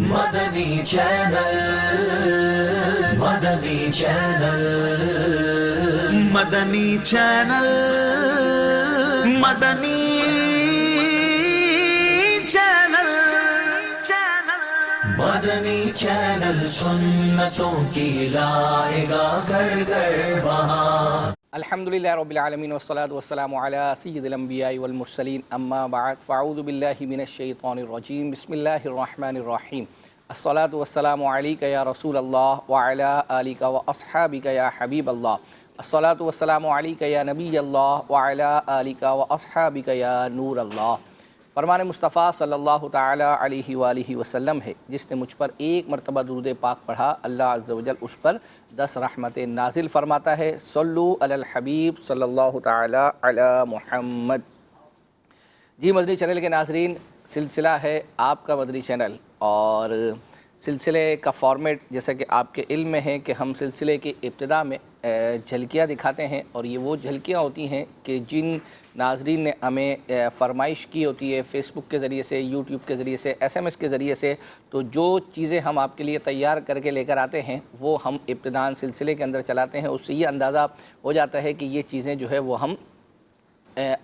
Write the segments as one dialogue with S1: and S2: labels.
S1: مدنی channel, مدنی channel, مدنی channel, مدنی channel, مدنی channel سنتوں کی لائے گا گھر گھر بہار۔
S2: الحمدللہ رب العالمین والصلاة والسلام علی سید الانبیاء والمرسلین، اما بعد فاعوذ باللہ من الشیطان الرجیم، بسم اللہ الرحمن الرحیم۔ الصلاة والسلام علیک یا رسول اللہ وعلی آلک واصحابک یا حبیب اللہ۔ الصلاة والسلام علیک یا نبی اللہ وعلی آلک واصحابک یا نور اللہ۔ فرمان مصطفیٰ صلی اللہ تعالی علیہ وآلہ وسلم ہے، جس نے مجھ پر ایک مرتبہ درود پاک پڑھا، اللہ عز و جل اس پر 10 رحمتیں نازل فرماتا ہے۔ صلو علی الحبیب صلی اللہ تعالی علی محمد۔ جی مدنی چینل کے ناظرین، سلسلہ ہے آپ کا مدنی چینل، اور سلسلے کا فارمیٹ جیسا کہ آپ کے علم میں ہے کہ ہم سلسلے کی ابتدا میں جھلکیاں دکھاتے ہیں، اور یہ وہ جھلکیاں ہوتی ہیں کہ جن ناظرین نے ہمیں فرمائش کی ہوتی ہے فیس بک کے ذریعے سے، یوٹیوب کے ذریعے سے، SMS کے ذریعے سے، تو جو چیزیں ہم آپ کے لیے تیار کر کے لے کر آتے ہیں وہ ہم ابتداً سلسلے کے اندر چلاتے ہیں۔ اس سے یہ اندازہ ہو جاتا ہے کہ یہ چیزیں جو ہے وہ ہم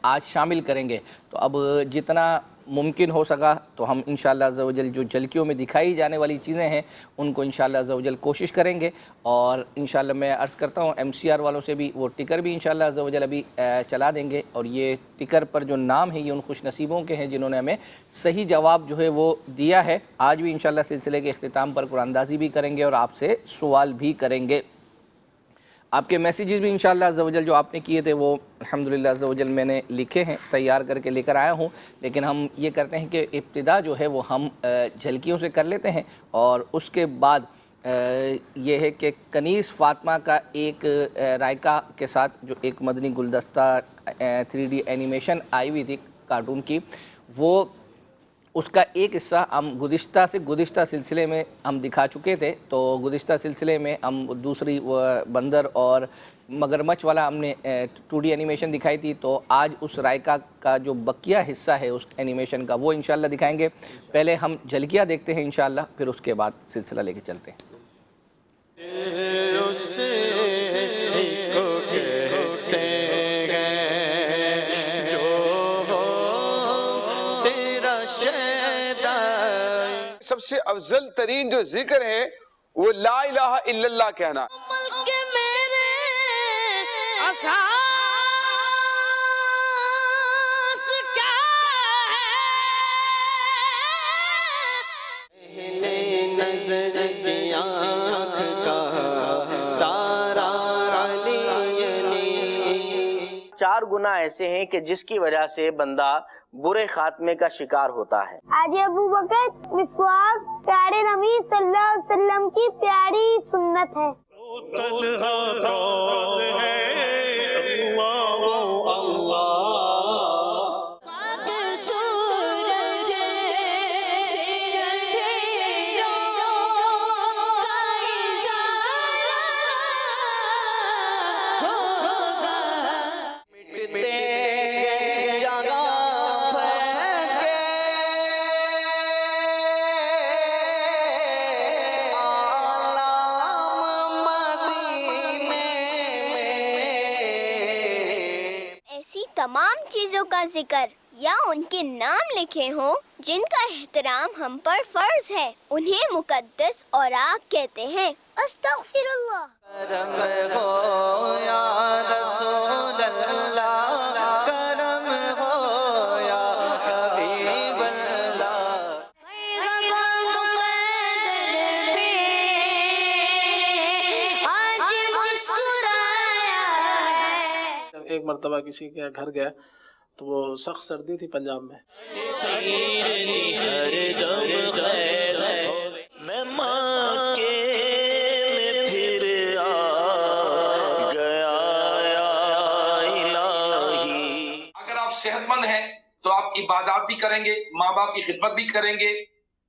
S2: آج شامل کریں گے، تو اب جتنا ممکن ہو سکا تو ہم انشاءاللہ عز و جل جو جھلکیوں میں دکھائی جانے والی چیزیں ہیں ان کو انشاءاللہ عز و جل کوشش کریں گے، اور انشاءاللہ میں عرض کرتا ہوں MCR والوں سے بھی وہ ٹکر بھی انشاءاللہ عز و جل ابھی چلا دیں گے، اور یہ ٹکر پر جو نام ہے یہ ان خوش نصیبوں کے ہیں جنہوں نے ہمیں صحیح جواب جو ہے وہ دیا ہے۔ آج بھی انشاءاللہ سلسلے کے اختتام پر قرآن اندازی بھی کریں گے اور آپ سے سوال بھی کریں گے۔ آپ کے میسیجز بھی انشاءاللہ عز و جل جو آپ نے کیے تھے وہ الحمدللہ عز و جل میں نے لکھے ہیں، تیار کر کے لے کر آیا ہوں، لیکن ہم یہ کرتے ہیں کہ ابتدا جو ہے وہ ہم جھلکیوں سے کر لیتے ہیں، اور اس کے بعد یہ ہے کہ کنیز فاطمہ کا ایک رائکہ کے ساتھ جو ایک مدنی گلدستہ 3D اینیمیشن آئی ہوئی تھی کارٹون کی، وہ اس کا ایک حصہ ہم گزشتہ سلسلے میں ہم دکھا چکے تھے۔ تو گزشتہ سلسلے میں ہم دوسری بندر اور مگرمچھ والا ہم نے 2D اینیمیشن دکھائی تھی، تو آج اس رائکہ کا جو بقیہ حصہ ہے اس اینیمیشن کا وہ انشاءاللہ دکھائیں گے۔ پہلے ہم جھلکیاں دیکھتے ہیں انشاءاللہ، پھر اس کے بعد سلسلہ لے کے چلتے ہیں۔
S3: سب سے افضل ترین جو ذکر ہے وہ لا الہ الا اللہ کہنا۔
S4: ملک میرے اساس کیا ہے، نظر سے آنکھ کا تارا علی علی۔
S5: 4 گناہ ایسے ہیں کہ جس کی وجہ سے بندہ برے خاتمے کا شکار ہوتا ہے۔
S6: آج ابو بکر مسواک پیارے نبی صلی اللہ علیہ وسلم کی پیاری سنت ہے۔
S7: تمام چیزوں کا ذکر یا ان کے نام لکھے ہوں جن کا احترام ہم پر فرض ہے، انہیں مقدس اوراق کہتے ہیں۔ استغفر اللہ۔
S4: کرم ہو یا رسول اللہ، کرم ہو یا حبیب اللہ۔
S8: ایک مرتبہ کسی کے گھر گیا تو وہ سخت سردی تھی پنجاب میں،
S4: میں ماں کے میں پھر آ گیا الہی۔
S9: اگر آپ صحت مند ہیں تو آپ عبادات بھی کریں گے، ماں باپ کی خدمت بھی کریں گے،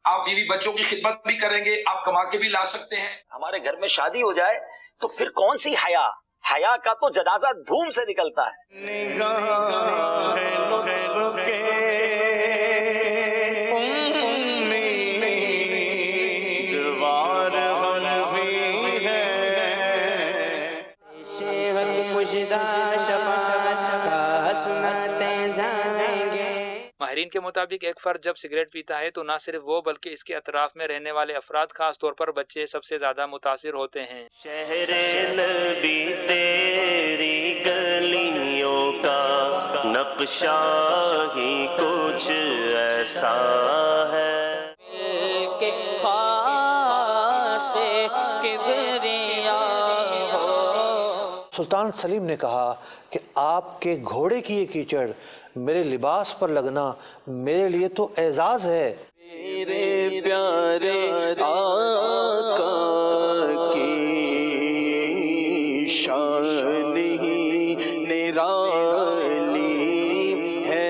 S9: آپ بیوی بچوں کی خدمت بھی کریں گے، آپ کما کے بھی لا سکتے ہیں۔
S5: ہمارے گھر میں شادی ہو جائے تو پھر کون سی حیا کا تو جنازہ دھوم سے نکلتا ہے۔
S10: ماہرین کے مطابق ایک فرد جب سگریٹ پیتا ہے تو نہ صرف وہ بلکہ اس کے اطراف میں رہنے والے افراد خاص طور پر بچے سب سے زیادہ متاثر ہوتے ہیں۔
S4: شہر نبی تیری گلیوں کا نقشہ ہی کچھ ایسا ہے کہ خاص کبریا ہو۔
S11: سلطان سلیم نے کہا کہ آپ کے گھوڑے کی یہ کیچڑ میرے لباس پر لگنا میرے لیے تو اعزاز ہے۔
S4: میرے پیارے آقا کی شان ہی نرالی ہے۔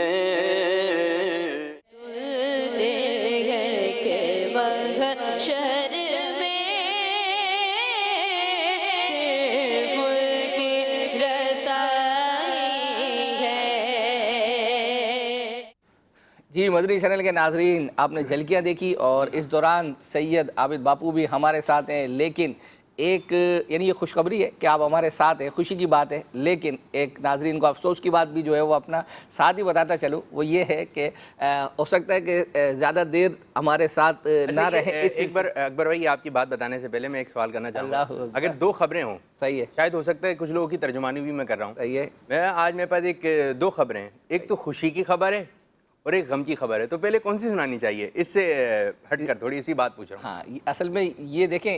S2: جی مدنی چینل کے ناظرین، آپ نے جھلکیاں دیکھی اور اس دوران سید عابد باپو بھی ہمارے ساتھ ہیں، لیکن ایک یعنی یہ خوشخبری ہے کہ آپ ہمارے ساتھ ہیں، خوشی کی بات ہے، لیکن ایک ناظرین کو افسوس کی بات بھی جو ہے وہ اپنا ساتھ ہی بتاتا چلوں، وہ یہ ہے کہ ہو سکتا ہے کہ زیادہ دیر ہمارے ساتھ نہ رہیں۔
S12: ایک بار اکبر بھائی آپ کی بات بتانے سے پہلے میں ایک سوال کرنا چاہوں گا، اگر دو خبریں ہوں،
S2: صحیح ہے،
S12: شاید ہو سکتا ہے کچھ لوگوں کی ترجمانی بھی میں کر رہا ہوں،
S2: صحیح ہے،
S12: میں آج میرے پاس ایک دو خبریں ہیں، ایک تو خوشی کی خبر ہے اور ایک غم کی خبر ہے، تو پہلے کون سی سنانی چاہیے؟ اس سے ہٹ کر تھوڑی سی بات پوچھ رہا ہوں۔
S2: ہاں اصل میں یہ دیکھیں،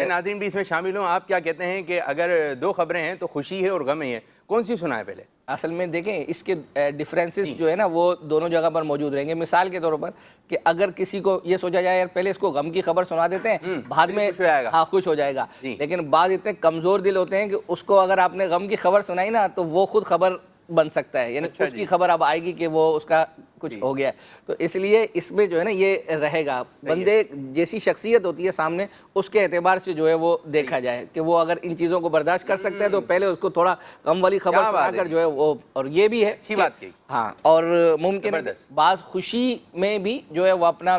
S12: ناظرین بھی اس میں شامل ہوں، آپ کیا کہتے ہیں کہ اگر دو خبریں ہیں تو خوشی ہے اور غم ہے، کون سی سنائے پہلے؟
S2: اصل میں دیکھیں اس کے ڈیفرنسز جو ہے نا وہ دونوں جگہ پر موجود رہیں گے۔ مثال کے طور پر کہ اگر کسی کو یہ سوچا جائے یار پہلے اس کو غم کی خبر سنا دیتے ہیں، بعد میں ہاں خوش ہو جائے گا، لیکن بعض اتنے کمزور دل ہوتے ہیں کہ اس کو اگر آپ نے غم کی خبر سنائی نا تو وہ خود خبر بن سکتا ہے، یعنی اس کی خبر اب آئے گی کہ وہ اس کا کچھ ہو گیا ہے، تو اس لیے اس میں جو ہے نا یہ رہے گا، بندے جیسی شخصیت ہوتی ہے سامنے اس کے اعتبار سے جو ہے وہ دیکھا جائے کہ وہ اگر ان چیزوں کو برداشت کر سکتا ہے تو پہلے اس کو تھوڑا غم والی خبر سنا کر جو ہے وہ، اور یہ بھی ہے ہاں، اور ممکن ہے بعض خوشی میں بھی جو ہے وہ اپنا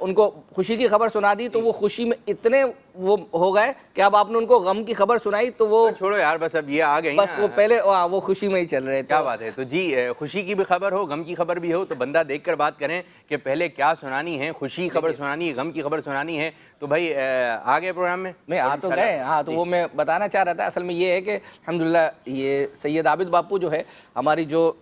S2: ان کو خوشی کی خبر سنا دی تو وہ خوشی میں اتنے وہ ہو گئے کہ اب آپ نے ان کو غم کی خبر سنائی تو وہ
S12: چھوڑو یار بس اب یہ آ گئی،
S2: بس وہ پہلے وہ خوشی میں ہی چل رہے تھے۔
S12: کیا بات ہے، تو جی خوشی کی بھی خبر ہو غم کی خبر بھی ہو تو بندہ دیکھ کر بات کریں کہ پہلے کیا سنانی ہے، خوشی کی خبر سنانی ہے غم کی خبر سنانی ہے، تو بھائی آ گئے پروگرام میں
S2: آ تو گئے، ہاں تو وہ میں بتانا چاہ رہا تھا، اصل میں یہ ہے کہ الحمدللہ یہ سید عابد باپو جو ہے ہماری جو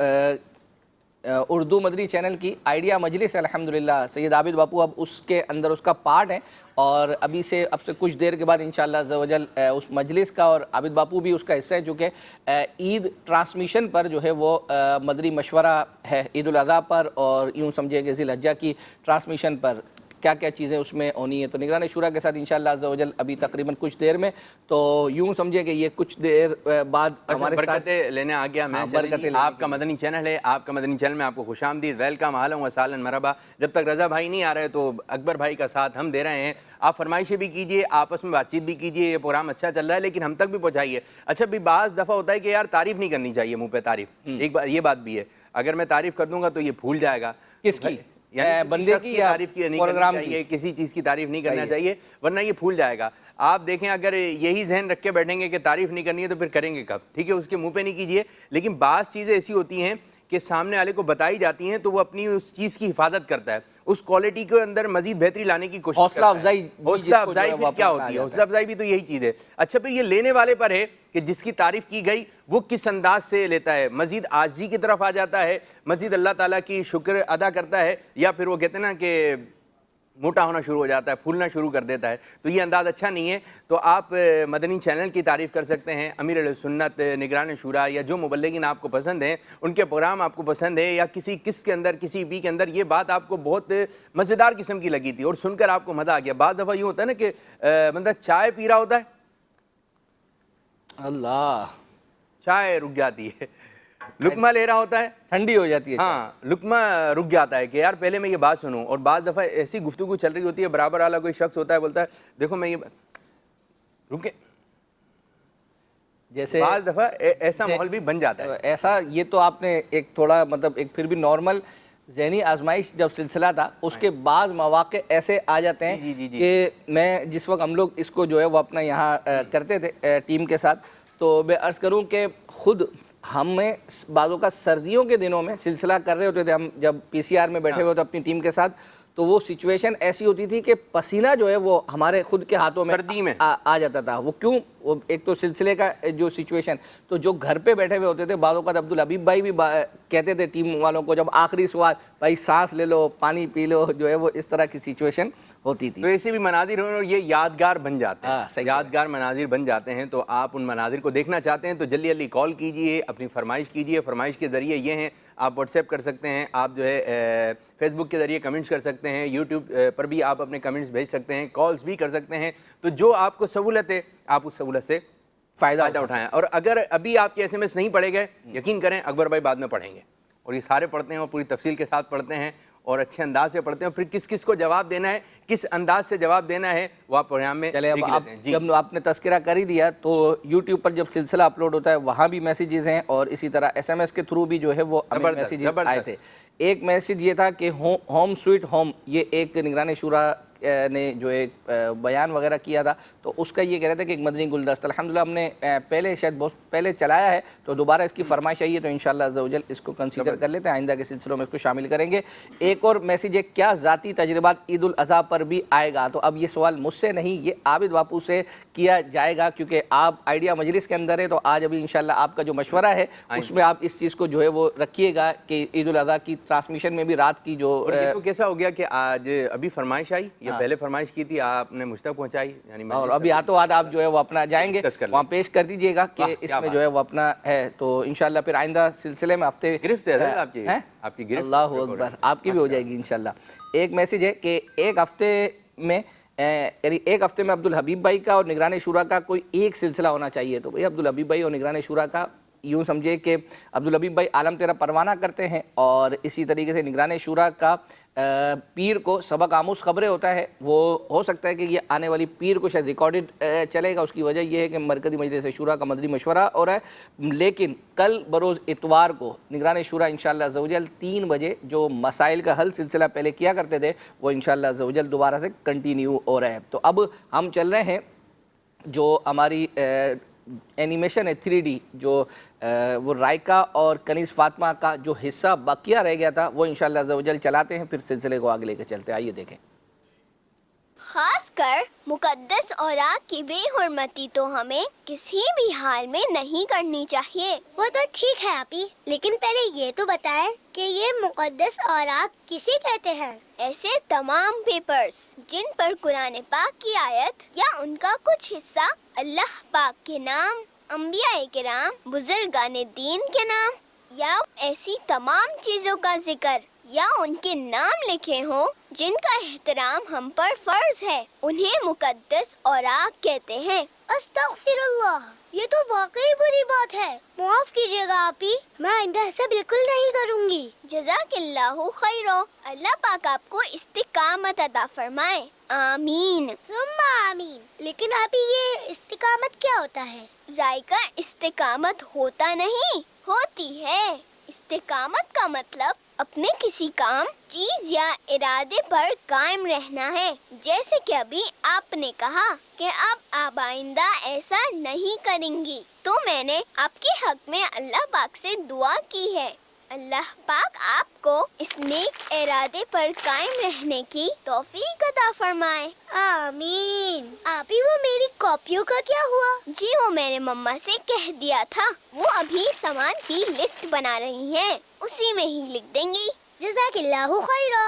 S2: اردو مدنی چینل کی آئیڈیا مجلس ہے، الحمدللہ سید عابد باپو اب اس کے اندر اس کا پارٹ ہے، اور اب سے کچھ دیر کے بعد انشاءاللہ عز و جل اس مجلس کا اور عابد باپو بھی اس کا حصہ ہے، چونکہ عید ٹرانسمیشن پر جو ہے وہ مدنی مشورہ ہے عید الاضحیٰ پر، اور یوں سمجھے کہ ذی الحجہ کی ٹرانسمیشن پر کیا کیا چیزیں اس میں ہونی ہے، تو نگران شورا کے ساتھ انشاءاللہ عز و جل ابھی تقریباً کچھ دیر میں، تو یوں سمجھے کہ یہ کچھ دیر بعد ہمارے ساتھ
S12: برکتیں لینے آ گیا میں، آپ کا مدنی چینل ہے، آپ کا مدنی چینل میں آپ کو خوش آمدید، ویلکم، اہلا و سہلا مرحبا۔ جب تک رضا بھائی نہیں آ رہے تو اکبر بھائی کا ساتھ ہم دے رہے ہیں، آپ فرمائشیں بھی کیجئے، آپس میں بات چیت بھی کیجئے، یہ پروگرام اچھا چل رہا ہے لیکن ہم تک بھی پہنچائیے۔ اچھا بھی بعض دفعہ ہوتا ہے کہ یار تعریف نہیں کرنی چاہیے، منہ پہ تعریف، ایک یہ بات بھی ہے، اگر میں تعریف کر دوں گا تو یہ بھول جائے گا
S2: کس کی،
S12: یعنی
S2: بندے کی
S12: تعریف کی نہیں کرنا چاہیے، کسی چیز کی تعریف نہیں کرنا چاہیے ورنہ یہ بھول جائے گا۔ آپ دیکھیں اگر یہی ذہن رکھ کے بیٹھیں گے کہ تعریف نہیں کرنی ہے تو پھر کریں گے کب؟ ٹھیک ہے، اس کے منہ پہ نہیں کیجئے، لیکن بعض چیزیں ایسی ہوتی ہیں کہ سامنے والے کو بتائی جاتی ہیں تو وہ اپنی اس چیز کی حفاظت کرتا ہے، اس کوالٹی کے اندر مزید بہتری لانے کی کوشش کرتا ہے۔ حوصلہ افزائی پھر کیا ہوتی ہے؟ حوصلہ افزائی بھی تو یہی چیز ہے۔ اچھا پھر یہ لینے والے پر ہے کہ جس کی تعریف کی گئی وہ کس انداز سے لیتا ہے، مزید عاجزی کی طرف آ جاتا ہے، مزید اللہ تعالیٰ کی شکر ادا کرتا ہے، یا پھر وہ کہتے ہیں نا کہ موٹا ہونا شروع ہو جاتا ہے، پھولنا شروع کر دیتا ہے، تو یہ انداز اچھا نہیں ہے۔ تو آپ مدنی چینل کی تعریف کر سکتے ہیں، امیر اہل سنت، نگران شورا یا جو مبلغین آپ کو پسند ہیں ان کے پروگرام آپ کو پسند ہے، یا کسی قسط کے اندر کسی بی کے اندر یہ بات آپ کو بہت مزیدار قسم کی لگی تھی اور سن کر آپ کو مزہ آ گیا۔ بعض دفعہ یوں ہوتا ہے نا کہ بندہ چائے پی رہا ہوتا ہے، اللہ چائے رک جاتی ہے، لقمہ لے رہا ہوتا ہے
S2: ٹھنڈی ہو جاتی ہے،
S12: ہاں لقمہ رک جاتا ہے کہ یار پہلے میں یہ بات سنوں، اور بعض دفعہ ایسی گفتگو چل رہی ہوتی ہے، برابر والا کوئی شخص ہوتا ہے بولتا ہے دیکھو میں یہ رکے،
S2: جیسے
S12: بعض دفعہ ایسا ماحول بھی بن جاتا ہے۔
S2: ایسا یہ تو آپ نے ایک تھوڑا مطلب ایک پھر بھی نارمل ذہنی آزمائش جب سلسلہ تھا، اس کے بعض مواقع ایسے آ جاتے ہیں کہ میں جس وقت ہم لوگ اس کو جو ہے وہ اپنا یہاں کرتے تھے ٹیم کے ساتھ، تو میں عرض کروں کہ خود ہمیں بعضوں کا سردیوں کے دنوں میں سلسلہ کر رہے ہوتے تھے ہم، جب پی سی آر میں بیٹھے ہوئے ہوتے اپنی ٹیم کے ساتھ، تو وہ سچویشن ایسی ہوتی تھی کہ پسینہ جو ہے وہ ہمارے خود کے ہاتھوں میں
S12: سردی میں
S2: آ جاتا تھا. وہ کیوں؟ وہ ایک تو سلسلے کا جو سچویشن، تو جو گھر پہ بیٹھے ہوئے ہوتے تھے بعض اوقات عبدالحبیب بھائی بھی کہتے تھے ٹیم والوں کو، جب آخری سوال بھائی سانس لے لو، پانی پی لو، جو ہے وہ اس طرح کی سچویشن ہوتی تھی.
S12: تو ایسے بھی مناظر ہوں اور یہ یادگار بن جاتے ہیں، یادگار مناظر بن جاتے ہیں. تو آپ ان مناظر کو دیکھنا چاہتے ہیں تو جلدی جلدی کال کیجئے، اپنی فرمائش کیجئے. فرمائش کے ذریعے یہ ہیں، آپ واٹس ایپ کر سکتے ہیں، آپ جو ہے فیس بک کے ذریعے کمنٹس کر سکتے ہیں، یوٹیوب پر بھی آپ اپنے کمنٹس بھیج سکتے ہیں، کالز بھی کر سکتے ہیں. تو جو آپ کو سہولت ہے آپ اس سہولت سے فائدہ اٹھائیں. اور اگر ابھی آپ کے ایس ایم ایس نہیں پڑھے گئے، یقین کریں اکبر بھائی بعد میں پڑھیں گے، اور یہ سارے پڑھتے ہیں اور پوری تفصیل کے ساتھ پڑھتے ہیں اور اچھے انداز سے پڑھتے ہیں. پھر کس کس کو جواب دینا ہے، کس انداز سے جواب دینا ہے، وہ آپ پروگرام میں دیکھ لیتے ہیں.
S2: جب آپ نے تذکرہ کر ہی دیا تو یوٹیوب پر جب سلسلہ اپلوڈ ہوتا ہے وہاں بھی میسیجز ہیں، اور اسی طرح ایس ایم ایس کے تھرو بھی جو ہے وہ میسیجز آئے تھے. ایک میسیج یہ تھا کہ ہوم سویٹ ہوم، یہ ایک نگران شورا نے جو ایک بیان وغیرہ کیا تھا، تو اس کا یہ کہہ رہے تھے کہ ایک مدنی گلدستہ الحمدللہ ہم نے پہلے شاید بہت پہلے چلایا ہے، تو دوبارہ اس کی فرمائش آئی ہے تو انشاءاللہ عز و جل اس کو کنسیڈر کر لیتے ہیں، آئندہ کے سلسلوں میں اس کو شامل کریں گے. ایک اور میسیج ہے، کیا ذاتی تجربات عید الاضحیٰ پر بھی آئے گا؟ تو اب یہ سوال مجھ سے نہیں، یہ عابد باپو سے کیا جائے گا، کیونکہ آپ آئیڈیا مجلس کے اندر ہے. تو آج ابھی انشاءاللہ آپ کا جو مشورہ ہے اس میں آپ اس چیز کو جو ہے وہ رکھیے گا کہ عید الاضحیٰ کی ٹرانسمیشن میں بھی رات کی جو
S12: کیسا ہو گیا کہ آج ابھی فرمائش آئی یا پہلے فرمائش کی تھی، آپ نے مجھ تک پہنچائی، یعنی
S2: اور ابھی ہاتھوں ہاتھ آپ جو ہے وہ اپنا جائیں گے وہاں پیش کر دیجئے گا کہ اس میں جو ہے وہ اپنا ہے. تو انشاءاللہ پھر آئندہ سلسلے میں ہفتے
S12: گرفت ہے آپ کی گرفت،
S2: اللہ اکبر، آپ کی بھی ہو جائے گی انشاءاللہ. ایک میسیج ہے کہ ایک ہفتے میں یعنی ایک ہفتے میں عبدالحبیب بھائی کا اور نگران شورا کا کوئی ایک سلسلہ ہونا چاہیے. تو بھئی عبدالحبیب بھائی اور نگران شورا کا یوں سمجھے کہ عبدالحبیب بھائی عالم تیرا پروانہ کرتے ہیں، اور اسی طریقے سے نگران شورا کا پیر کو سبق آموز خبریں ہوتا ہے. وہ ہو سکتا ہے کہ یہ آنے والی پیر کو شاید ریکارڈڈ چلے گا، اس کی وجہ یہ ہے کہ مرکزی مجلس شورا کا مدنی مشورہ ہو رہا ہے. لیکن کل بروز اتوار کو نگران شورا انشاءاللہ عز و جل 3 بجے جو مسائل کا حل سلسلہ پہلے کیا کرتے تھے وہ انشاءاللہ عز و جل دوبارہ سے کنٹینیو ہو رہا ہے. تو اب ہم چل رہے ہیں جو ہماری اینیمیشن ہے 3D، جو وہ رائکا اور کنیز فاطمہ کا جو حصہ باقیہ رہ گیا تھا وہ انشاءاللہ عز و جل چلاتے ہیں، پھر سلسلے کو آگے لے کے چلتے ہیں. آئیے دیکھیں.
S7: خاص کر مقدس اوراق کی بے حرمتی تو ہمیں کسی بھی حال میں نہیں کرنی چاہیے.
S6: وہ تو ٹھیک ہے آپی، لیکن پہلے یہ تو بتائیں کہ یہ مقدس اوراق کسے کہتے ہیں؟
S7: ایسے تمام پیپرز جن پر قرآن پاک کی آیت یا ان کا کچھ حصہ اللہ پاک کے نام، انبیاء کرام، بزرگان دین کے نام یا ایسی تمام چیزوں کا ذکر یا ان کے نام لکھے ہوں جن کا احترام ہم پر فرض ہے، انہیں مقدس اوراق کہتے ہیں.
S6: استغفر اللہ، یہ تو واقعی بری بات ہے، معاف کیجیے گا آپی، میں آئندہ ایسا بالکل نہیں کروں گی.
S7: جزاک اللہ خیرو، اللہ پاک آپ کو استقامت عطا فرمائے، آمین
S6: ثم آمین. لیکن آپی یہ استقامت کیا ہوتا ہے؟
S7: رائے کا استقامت ہوتا نہیں، ہوتی ہے. استقامت کا مطلب اپنے کسی کام، چیز یا ارادے پر قائم رہنا ہے. جیسے کہ ابھی آپ نے کہا کہ آپ آئندہ ایسا نہیں کریں گی، تو میں نے آپ کے حق میں اللہ پاک سے دعا کی ہے. اللہ پاک آپ کو اس نیک ارادے پر قائم رہنے کی توفیق عطا فرمائے،
S6: آمین. آپی وہ میری کاپیوں کا کیا ہوا؟
S7: جی وہ میں نے مما سے کہہ دیا تھا، وہ ابھی سامان کی لسٹ بنا رہی ہیں، اسی میں ہی لکھ دیں گی.
S6: جزاک اللہ خیرہ.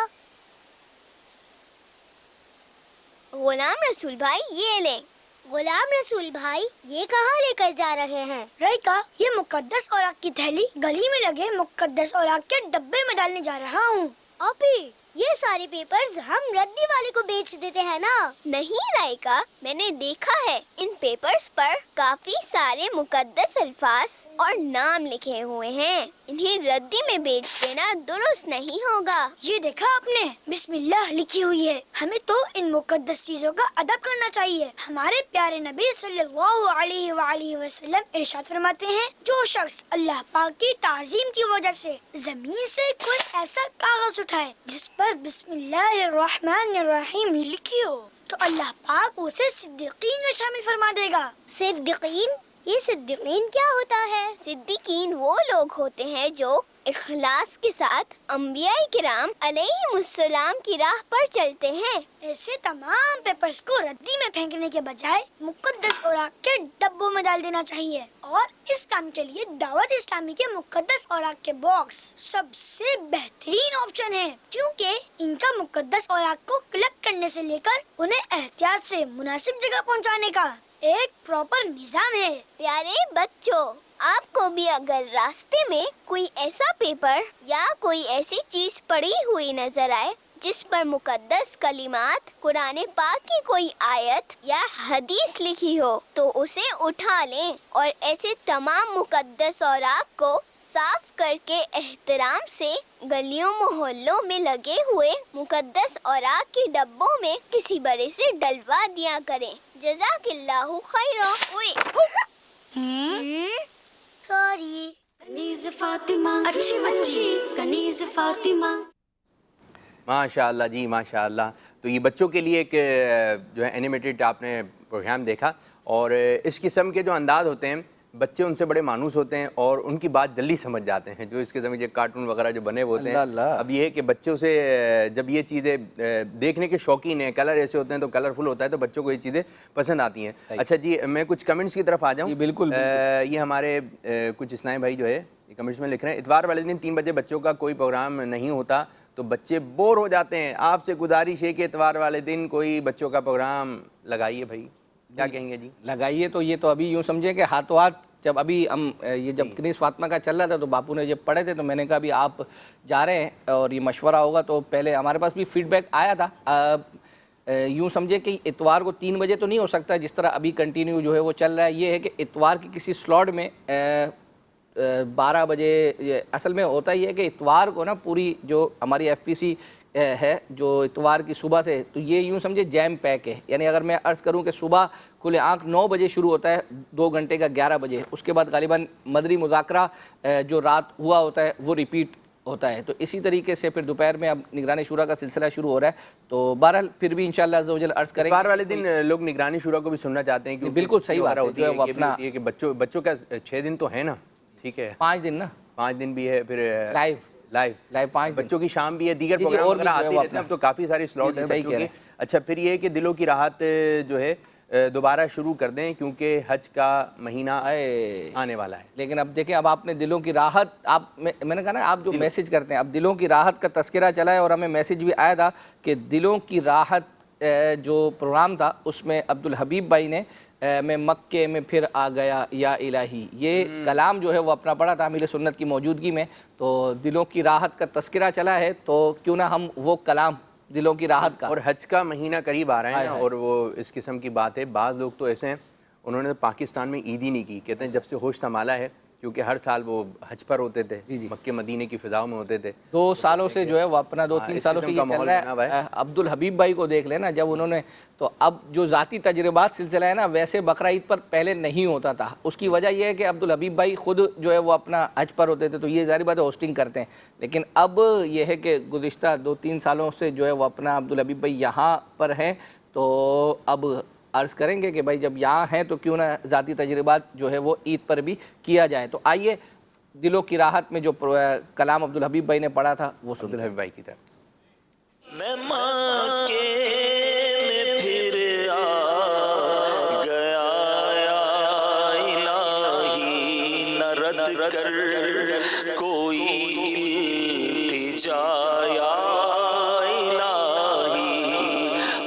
S7: غلام رسول بھائی یہ لیں.
S6: غلام رسول بھائی یہ کہاں لے کر جا رہے ہیں؟
S13: رائکا، یہ مقدس اوراق کی تھیلی گلی میں لگے مقدس اوراق کے ڈبے میں ڈالنے جا رہا ہوں.
S6: آپی یہ سارے پیپرز ہم ردی والے کو بیچ دیتے ہیں نا؟
S7: نہیں رائکا، میں نے دیکھا ہے ان پیپرز پر کافی سارے مقدس الفاظ اور نام لکھے ہوئے ہیں، انہیں ردی میں بیچ دینا درست نہیں ہوگا.
S13: یہ دیکھا آپ نے، بسم اللہ لکھی ہوئی ہے. ہمیں تو ان مقدس چیزوں کا ادب کرنا چاہیے. ہمارے پیارے نبی صلی اللہ علیہ وآلہ وسلم ارشاد فرماتے ہیں، جو شخص اللہ پاک کی تعظیم کی وجہ سے زمین سے کوئی ایسا کاغذ اٹھائے جس پر بسم اللہ الرحمن الرحیم لکھی ہو تو اللہ پاک اسے صدیقین میں شامل فرما دے گا.
S6: صدیقین یہ صدیقین کیا ہوتا ہے؟
S7: صدیقین وہ لوگ ہوتے ہیں جو اخلاص کے ساتھ انبیاء کرام علیہم السلام کی راہ پر چلتے ہیں۔
S13: ایسے تمام پیپرز کو ردی میں پھینکنے کے بجائے مقدس اوراق کے ڈبوں میں ڈال دینا چاہیے، اور اس کام کے لیے دعوت اسلامی کے مقدس اوراق کے باکس سب سے بہترین آپشن ہے، کیونکہ ان کا مقدس اوراق کو کلیکٹ کرنے سے لے کر انہیں احتیاط سے مناسب جگہ پہنچانے کا ایک پراپر نظام ہے۔
S7: پیارے بچوں، آپ کو بھی اگر راستے میں کوئی ایسا پیپر یا کوئی ایسی چیز پڑی ہوئی نظر آئے جس پر مقدس کلمات، قرآن پاک کی کوئی آیت یا حدیث لکھی ہو، تو اسے اٹھا لیں اور ایسے تمام مقدس اوراق کو صاف کر کے احترام سے گلیوں محلوں میں لگے ہوئے مقدس اوراق کی ڈبوں میں کسی بڑے سے ڈلوا دیا کریں۔ جزاک اللہ خیرا۔
S13: سوری کنیز فاطمہ، اچھی بچی کنیز فاطمہ۔
S12: ماشاء اللہ جی، ماشاء اللہ۔ تو یہ بچوں کے لیے ایک جو ہے اینیمیٹڈ آپ نے پروگرام دیکھا، اور اس قسم کے جو انداز ہوتے ہیں بچے ان سے بڑے مانوس ہوتے ہیں اور ان کی بات جلدی سمجھ جاتے ہیں، جو اس قسم کے کارٹون وغیرہ جو بنے ہوتے ہیں۔ اب یہ ہے کہ بچوں سے جب یہ چیزیں دیکھنے کے شوقین ہیں، کلر ایسے ہوتے ہیں تو کلرفل ہوتا ہے، تو بچوں کو یہ چیزیں پسند آتی ہیں۔ اچھا جی، میں کچھ کمنٹس کی طرف آ جاؤں۔
S2: بالکل۔
S12: یہ ہمارے کچھ اسلام بھائی جو ہے یہ کمنٹس میں لکھ رہے ہیں، اتوار والے دن 3 بجے بچوں کا کوئی پروگرام نہیں ہوتا تو بچے بور ہو جاتے ہیں، آپ سے گزارش ہے کہ اتوار والے دن کوئی بچوں کا پروگرام لگائیے بھائی، کیا کہیں گے جی؟
S2: لگائیے تو یہ تو ابھی یوں سمجھیں کہ ہاتھوں ہاتھ جب ابھی ہم یہ جب کنیز فاطمہ کا چل رہا تھا تو باپو نے جب پڑھے تھے تو میں نے کہا ابھی آپ جا رہے ہیں اور یہ مشورہ ہوگا، تو پہلے ہمارے پاس بھی فیڈ بیک آیا تھا۔ یوں سمجھے کہ اتوار کو 3 بجے تو نہیں ہو سکتا جس طرح ابھی کنٹینیو جو ہے وہ چل رہا ہے، یہ ہے کہ اتوار کی کسی سلاٹ میں 12 بجے، اصل میں ہوتا ہی ہے کہ اتوار کو نا پوری جو ہماری ایف پی سی ہے جو اتوار کی صبح سے، تو یہ یوں سمجھے جیم پیک ہے، یعنی اگر میں عرض کروں کہ صبح کھلے آنکھ 9 بجے شروع ہوتا ہے 2 گھنٹے کا 11 بجے، اس کے بعد غالباً مدری مذاکرہ جو رات ہوا ہوتا ہے وہ ریپیٹ ہوتا ہے، تو اسی طریقے سے پھر دوپہر میں اب نگران شورا کا سلسلہ شروع ہو رہا ہے، تو بہرحال پھر بھی انشاءاللہ عز و جل عرض کریں گے۔
S12: اتوار والے دن لوگ نگرانی شورا کو بھی سننا چاہتے ہیں، کیونکہ
S2: بالکل صحیح بات ہے،
S12: وہ اپنا کہ بچوں کا 6 دن تو ہے نا، ٹھیک ہے 5
S2: دن نا،
S12: 5 دن بھی ہے، پھر
S2: لائیو
S12: 5 بچوں کی شام بھی ہے، دیگر پروگرام وغیرہ آتے رہتے ہیں، اب تو کافی ساری سلاٹ ہیں بچوں کی۔ اچھا، پھر یہ ہے کہ دلوں کی راحت جو ہے دوبارہ شروع کر دیں کیونکہ حج کا مہینہ آنے والا ہے۔
S2: لیکن اب دیکھیں، اب آپ نے دلوں کی راحت، آپ میں نے کہا نا آپ جو میسج کرتے ہیں، اب دلوں کی راحت کا تذکرہ چلا ہے اور ہمیں میسج بھی آیا تھا کہ دلوں کی راحت جو پروگرام تھا اس میں عبدالحبیب بھائی نے میں مکے میں پھر آ گیا یا الہی، یہ کلام جو ہے وہ اپنا پڑھا تھا حامل سنت کی موجودگی میں، تو دلوں کی راحت کا تذکرہ چلا ہے تو کیوں نہ ہم وہ کلام دلوں کی راحت کا،
S12: اور حج کا مہینہ قریب آ رہا ہے اور وہ اس قسم کی بات ہے، بعض لوگ تو ایسے ہیں انہوں نے پاکستان میں عید ہی نہیں کی، کہتے ہیں جب سے ہوش سنبھالا ہے، کیونکہ ہر سال وہ حج پر ہوتے تھے، مکے مدینے کی فضاؤں میں ہوتے تھے،
S2: 2 سالوں سے جو ہے وہ اپنا 2-3 سالوں سے یہ چل رہا ہے۔ عبدالحبیب بھائی کو دیکھ لینا، جب انہوں نے، تو اب جو ذاتی تجربات سلسلہ ہے نا، ویسے بقرہ عید پر پہلے نہیں ہوتا تھا، اس کی وجہ یہ ہے کہ عبدالحبیب بھائی خود جو ہے وہ اپنا حج پر ہوتے تھے تو یہ ظاہری بات ہے ہوسٹنگ کرتے ہیں، لیکن اب یہ ہے کہ گزشتہ 2-3 سالوں سے جو ہے وہ اپنا عبدالحبیب بھائی یہاں پر ہیں، تو اب عرض کریں گے کہ بھائی جب یہاں ہیں تو کیوں نہ ذاتی تجربات جو ہے وہ عید پر بھی کیا جائے، تو آئیے دلوں کی راحت میں جو کلام عبدالحبیب بھائی نے پڑھا تھا وہ سن
S12: عبدالحبیب بھائی کی طرف۔
S4: میں مکے میں پھر آ گیا یا الہی، نہ رد کر کوئی التجا یا الہی،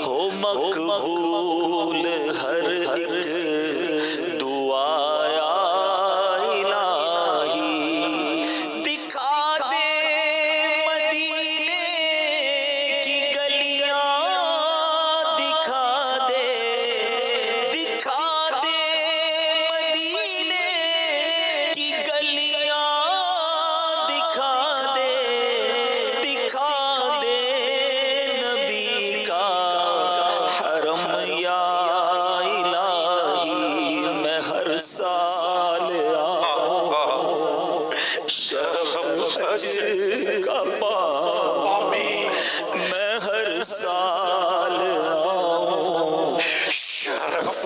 S4: ہو مقبول ہر ایک دعا یا الہی، دکھا دے مدینے کی گلیاں، دکھا دے مدینے کی گلیاں، دکھا دے نبی کا حرم یا الہی، میں ہر سال آؤں شرف حج کا پاؤں، میں ہر سال آؤں شرف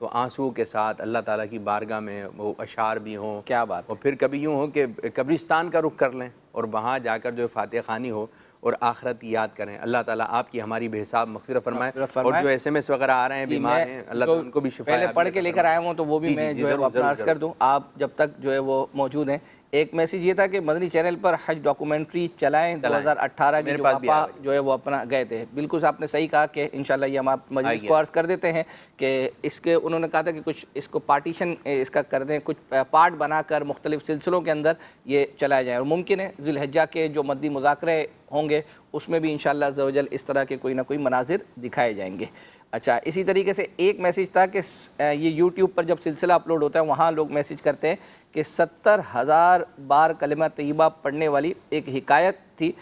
S12: تو آنسو کے ساتھ اللہ تعالیٰ کی بارگاہ میں وہ اشعار بھی ہوں،
S2: کیا بات،
S12: اور پھر کبھی یوں ہو کہ قبرستان کا رخ کر لیں اور وہاں جا کر جو فاتحہ خوانی ہو اور آخرت یاد کریں. اللہ تعالیٰ آپ کی ہماری بے حساب مغفرت فرمائے. اور جو SMS وغیرہ آ رہے ہیں بیمار ہیں، اللہ تعالیٰ ان کو بھی شفا
S2: پہلے پڑھ کے لے کر آیا ہوں تو وہ بھی میں جو ہے وہ اپنا عرض کر دوں. آپ جب تک جو ہے وہ موجود ہیں، ایک میسیج یہ تھا کہ مدنی چینل پر حج ڈاکومنٹری چلائیں. 2018 کی جو پاپا جو ہے وہ اپنا گئے تھے. بالکل آپ نے صحیح کہا کہ انشاءاللہ یہ ہم آپ مجلس کو عرض کر دیتے ہیں کہ اس کے انہوں نے کہا تھا کہ کچھ اس کو پارٹیشن اس کا کر دیں، کچھ پارٹ بنا کر مختلف سلسلوں کے اندر یہ چلائے جائیں. اور ممکن ہے ذی الحجہ کے جو مدنی مذاکرے ہوں گے اس میں بھی انشاءاللہ عز و جل اس طرح کے کوئی نہ کوئی مناظر دکھائے جائیں گے. اچھا، اسی طریقے سے ایک میسیج تھا کہ یہ یوٹیوب پر جب سلسلہ اپلوڈ ہوتا ہے وہاں لوگ میسیج کرتے ہیں کہ 70,000 بار کلمہ طیبہ پڑھنے والی ایک حکایت تھی.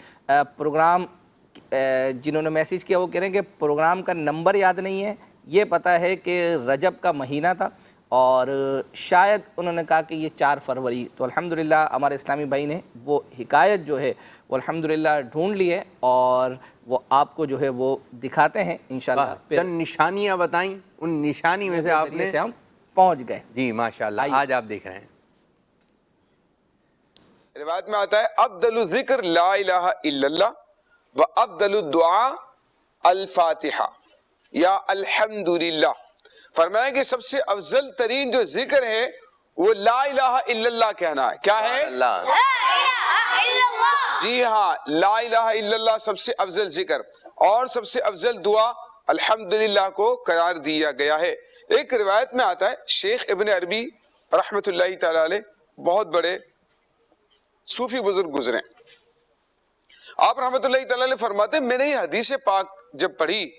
S2: پروگرام جنہوں نے میسیج کیا وہ کہہ رہے ہیں کہ پروگرام کا نمبر یاد نہیں ہے، یہ پتہ ہے کہ رجب کا مہینہ تھا اور شاید انہوں نے کہا کہ یہ 4 فروری. تو الحمدللہ ہمارے اسلامی بھائی نے وہ حکایت جو ہے وہ الحمدللہ ڈھونڈ لی ہے اور وہ آپ کو جو ہے وہ دکھاتے ہیں انشاءاللہ.
S12: چند نشانیاں بتائیں، ان نشانی میں سے آپ نے
S2: ہم پہنچ گئے.
S12: جی ماشاءاللہ. آج آپ دیکھ رہے ہیں
S3: روایت میں آتا ہے افضل الذکر لا الہ الا اللہ و افضل الدعاء الفاتحہ یا الحمدللہ. فرمایا کہ سب سے افضل ترین جو ذکر ہے وہ لا الہ الا اللہ کہنا ہے. کیا ہے؟
S12: اللہ.
S3: جی ہاں، لا الہ الا اللہ سب سے افضل ذکر اور سب سے افضل دعا الحمدللہ کو قرار دیا گیا ہے. ایک روایت میں آتا ہے شیخ ابن عربی رحمۃ اللہ تعالی علیہ بہت بڑے صوفی بزرگ گزرے. آپ رحمۃ اللہ تعالی علیہ فرماتے ہیں میں نے یہ حدیث پاک جب پڑھی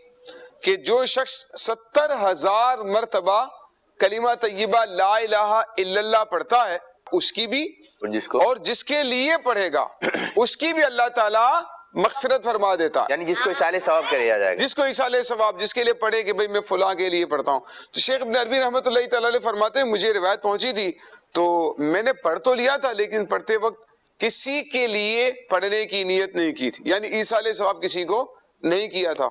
S3: کہ جو شخص 70,000 مرتبہ کلمہ طیبہ لا الہ الا اللہ پڑھتا ہے اس کی بھی اور جس کے لیے پڑھے گا اس کی بھی اللہ تعالیٰ مغفرت فرما دیتا.
S12: یعنی جس کو ایصال ثواب کرے جائے گا،
S3: جس کو ایصال ثواب، جس کے لیے پڑھے کہ بھئی میں فلاں کے لیے پڑھتا ہوں. تو شیخ ابن عربی رحمۃ اللہ تعالی علیہ فرماتے ہیں مجھے روایت پہنچی تھی تو میں نے پڑھ تو لیا تھا لیکن پڑھتے وقت کسی کے لیے پڑھنے کی نیت نہیں کی تھی، یعنی ایصال ثواب کسی کو نہیں کیا تھا.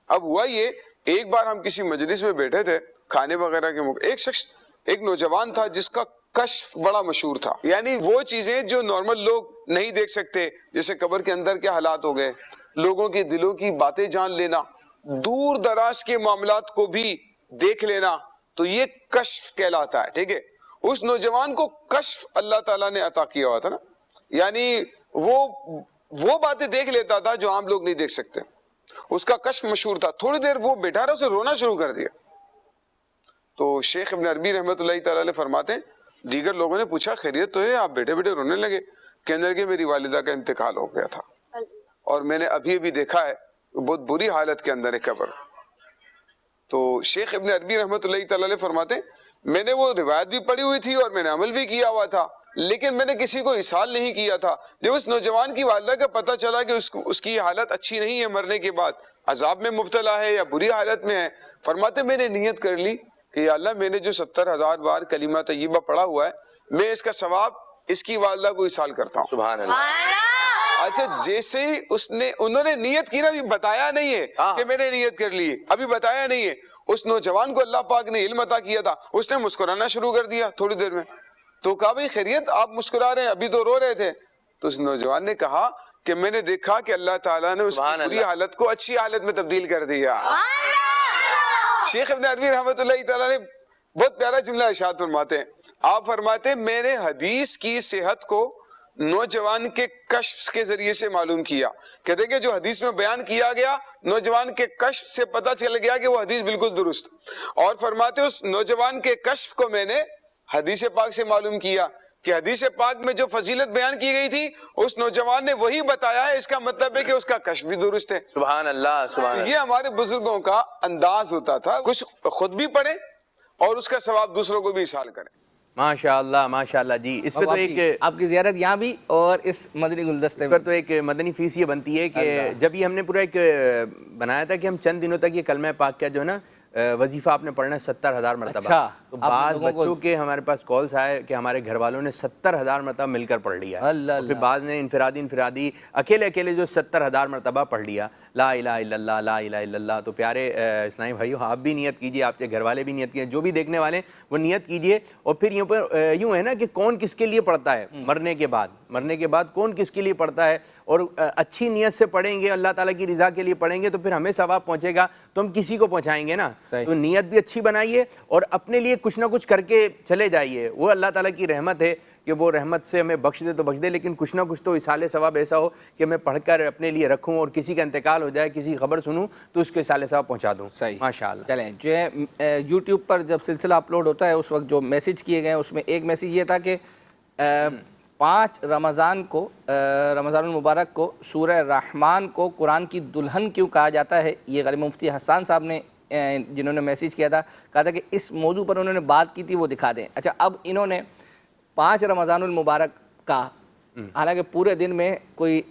S3: اب ہوا یہ، ایک بار ہم کسی مجلس میں بیٹھے تھے کھانے وغیرہ کے موقع، ایک شخص ایک نوجوان تھا جس کا کشف بڑا مشہور تھا. یعنی وہ چیزیں جو نارمل لوگ نہیں دیکھ سکتے، جیسے قبر کے اندر کیا حالات ہو گئے، لوگوں کے دلوں کی باتیں جان لینا، دور دراز کے معاملات کو بھی دیکھ لینا، تو یہ کشف کہلاتا ہے. ٹھیک ہے، اس نوجوان کو کشف اللہ تعالیٰ نے عطا کیا ہوا تھا نا، یعنی وہ باتیں دیکھ لیتا تھا جو عام لوگ نہیں دیکھ سکتے. اس کا کشف مشہور تھا. تھوڑی دیر وہ بیٹھا رہا، اسے رونا شروع کر دیا. تو شیخ ابن عربی رحمۃ اللہ تعالی علیہ فرماتے ہیں دیگر لوگوں نے پوچھا خیریت تو ہے؟ آپ بیٹھے بیٹھے رونے لگے. کہنے لگے میری والدہ کا انتقال ہو گیا تھا اور میں نے ابھی دیکھا ہے بہت بری حالت کے اندر ہے قبر. تو شیخ ابن عربی رحمۃ اللہ تعالی علیہ فرماتے ہیں میں نے وہ روایت بھی پڑھی ہوئی تھی اور میں نے عمل بھی کیا ہوا تھا لیکن میں نے کسی کو ایصال نہیں کیا تھا. جب اس نوجوان کی والدہ کا پتہ چلا کہ اس کی حالت اچھی نہیں ہے، مرنے کے بعد عذاب میں مبتلا ہے یا بری حالت میں ہے، فرماتے میں نے نیت کر لی کہ یا اللہ میں نے جو 70,000 بار کلمہ طیبہ پڑھا ہوا ہے میں اس کا ثواب اس کی والدہ کو ایصال کرتا ہوں.
S12: سبحان اللہ.
S3: اچھا، جیسے ہی انہوں نے نیت کی نا، ابھی بتایا نہیں ہے کہ میں نے نیت کر لی ہے، ابھی بتایا نہیں ہے. اس نوجوان کو اللہ پاک نے علم عطا کیا تھا، اس نے مسکرانا شروع کر دیا تھوڑی دیر میں. تو کہا بھئی خیریت آپ مسکرا رہے ہیں، ابھی تو رو رہے تھے. تو اس نوجوان نے کہا کہ میں نے دیکھا کہ اللہ تعالیٰ نے اس کی بری حالت کو اچھی حالت میں تبدیل کر دیا. شیخ ابن عربی رحمۃ اللہ تعالیٰ نے بہت پیارا جملہ ارشاد فرماتے ہیں. آپ فرماتے ہیں میں نے حدیث کی صحت کو نوجوان کے کشف کے ذریعے سے معلوم کیا. کہتے ہیں کہ جو حدیث میں بیان کیا گیا نوجوان کے کشف سے پتہ چل گیا کہ وہ حدیث بالکل درست. اور فرماتے اس نوجوان کے کشف کو میں نے حدیث پاک سے معلوم کیا کہ حدیث پاک میں جو فضیلت بیان کی گئی تھی اس نوجوان نے وہی بتایا ہے. اس کا مطلب ہے کہ اس کا کشف بھی درست ہے.
S12: سبحان اللہ. سبحان اللہ.
S3: یہ ہمارے بزرگوں کا انداز ہوتا تھا، کچھ خود بھی پڑھے اور اس کا ثواب دوسروں کو بھی ایصال کریں.
S12: ماشاءاللہ ماشاءاللہ. جی اس پہ تو ایک
S2: آپ کی زیارت یہاں بھی اور اس مدنی گلدستے
S12: پر تو ایک مدنی فیس یہ بنتی ہے کہ جب یہ ہم نے پورا ایک بنایا تھا کہ ہم چند دنوں تک یہ کلمہ پاک کا جو ہے نا وظیفہ آپ نے پڑھنا ہے 70,000 مرتبہ.
S2: اچھا,
S12: تو بعض بچوں کے ہمارے پاس کالز آئے کہ ہمارے گھر والوں نے 70,000 مرتبہ مل کر پڑھ لیا ہے. پھر بعض نے انفرادی اکیلے جو 70,000 مرتبہ پڑھ لیا, لا الہ الا اللہ لا الہ الا اللہ. تو پیارے اسلامی بھائیو, آپ بھی نیت کیجئے, آپ کے گھر والے بھی نیت کیجئے, جو بھی دیکھنے والے ہیں وہ نیت کیجئے. اور پھر یوں ہے نا کہ کون کس کے لیے پڑھتا ہے مرنے کے بعد کون کس کے لیے پڑھتا ہے, اور اچھی نیت سے پڑھیں گے, اللہ تعالیٰ کی رضا کے لیے پڑھیں گے تو پھر ہمیں ثواب پہنچے گا, تو ہم کسی کو پہنچائیں گے نا. تو نیت بھی اچھی بنائیے اور اپنے لیے کچھ نہ کچھ کر کے چلے جائیے. وہ اللہ تعالیٰ کی رحمت ہے کہ وہ رحمت سے ہمیں بخش دے تو بخش دے, لیکن کچھ نہ کچھ تو اصال ثواب ایسا ہو کہ میں پڑھ کر اپنے لیے رکھوں, اور کسی کا انتقال ہو جائے, کسی خبر سنوں تو اس کو اصال ثواب پہنچا دوں. ماشاءاللہ.
S2: چلیں, جو ہے یوٹیوب پر جب سلسلہ اپلوڈ ہوتا ہے اس وقت جو میسیج کیے گئے ہیں اس میں ایک میسیج یہ تھا کہ 5 رمضان کو, رمضان المبارک کو سورہ رحمان کو قرآن کی دلہن کیوں کہا جاتا ہے. یہ غالب مفتی حسان صاحب نے جنہوں نے میسیج کیا تھا, کہا تھا کہ اس موضوع پر انہوں نے بات کی تھی, وہ دکھا دیں. اچھا, اب انہوں نے 5 رمضان المبارک کا, حالانکہ پورے دن میں کوئی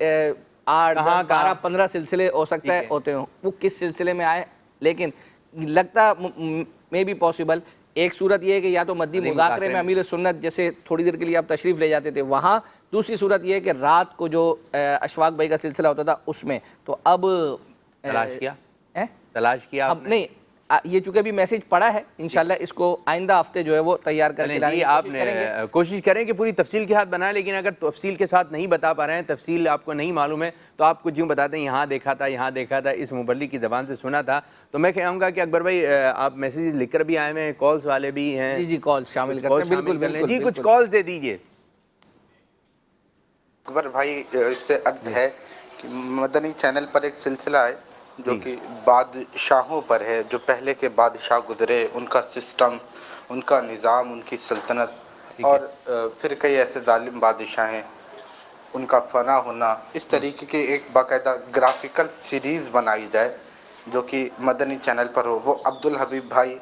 S2: 8 12 15 سلسلے ہو سکتا ہے ہوتے ہوں, وہ کس سلسلے میں آئے, لیکن لگتا میں بھی پاسبل ایک صورت یہ ہے کہ یا تو مدنی مذاکرے میں امیر سنت جیسے تھوڑی دیر کے لیے آپ تشریف لے جاتے تھے وہاں, دوسری صورت یہ ہے کہ رات کو جو اشفاق بھائی کا سلسلہ ہوتا تھا اس میں. تو اب
S12: تلاش کیا
S2: اب نہیں, یہ چونکہ بھی میسیج پڑا ہے, انشاءاللہ اس کو آئندہ ہفتے جو ہے وہ تیار کر کے لائیں گے.
S12: آپ کوشش کریں کہ پوری تفصیل کے ساتھ بنائیں, لیکن اگر تفصیل کے ساتھ نہیں بتا پا رہے ہیں, تفصیل آپ کو نہیں معلوم ہے, تو آپ کو جو بتاتے ہیں یہاں دیکھا تھا اس مبلغ کی زبان سے سنا تھا. تو میں کہوں گا کہ اکبر بھائی آپ میسیج لکھ کر بھی آئے ہیں, کالز والے بھی ہیں.
S2: جی کالز شامل کرتے ہیں, بالکل.
S12: جی کچھ کالز دے دیجئے.
S14: اکبر بھائی, اس سے عرض ہے کہ مدنی چینل پر ایک سلسلہ ہے جو کہ بادشاہوں پر ہے, جو پہلے کے بادشاہ گزرے, ان کا سسٹم, ان کا نظام, ان کی سلطنت, اور پھر کئی ایسے ظالم بادشاہ ہیں, ان کا فنا ہونا. اس طریقے کی ایک باقاعدہ گرافیکل سیریز بنائی جائے جو کہ مدنی چینل پر ہو. وہ عبدالحبیب بھائی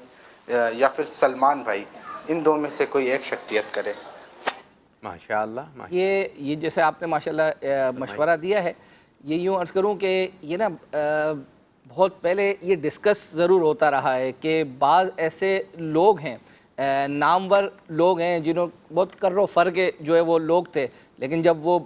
S14: یا پھر سلمان بھائی, ان دو میں سے کوئی ایک شخصیت کرے.
S12: ماشاءاللہ.
S2: یہ جیسے آپ نے ماشاءاللہ مشورہ دیا ہے, یہ یوں عرض کروں کہ یہ نا بہت پہلے یہ ڈسکس ضرور ہوتا رہا ہے کہ بعض ایسے لوگ ہیں, نامور لوگ ہیں, جنہوں بہت کر و فر کے جو ہے وہ لوگ تھے, لیکن جب وہ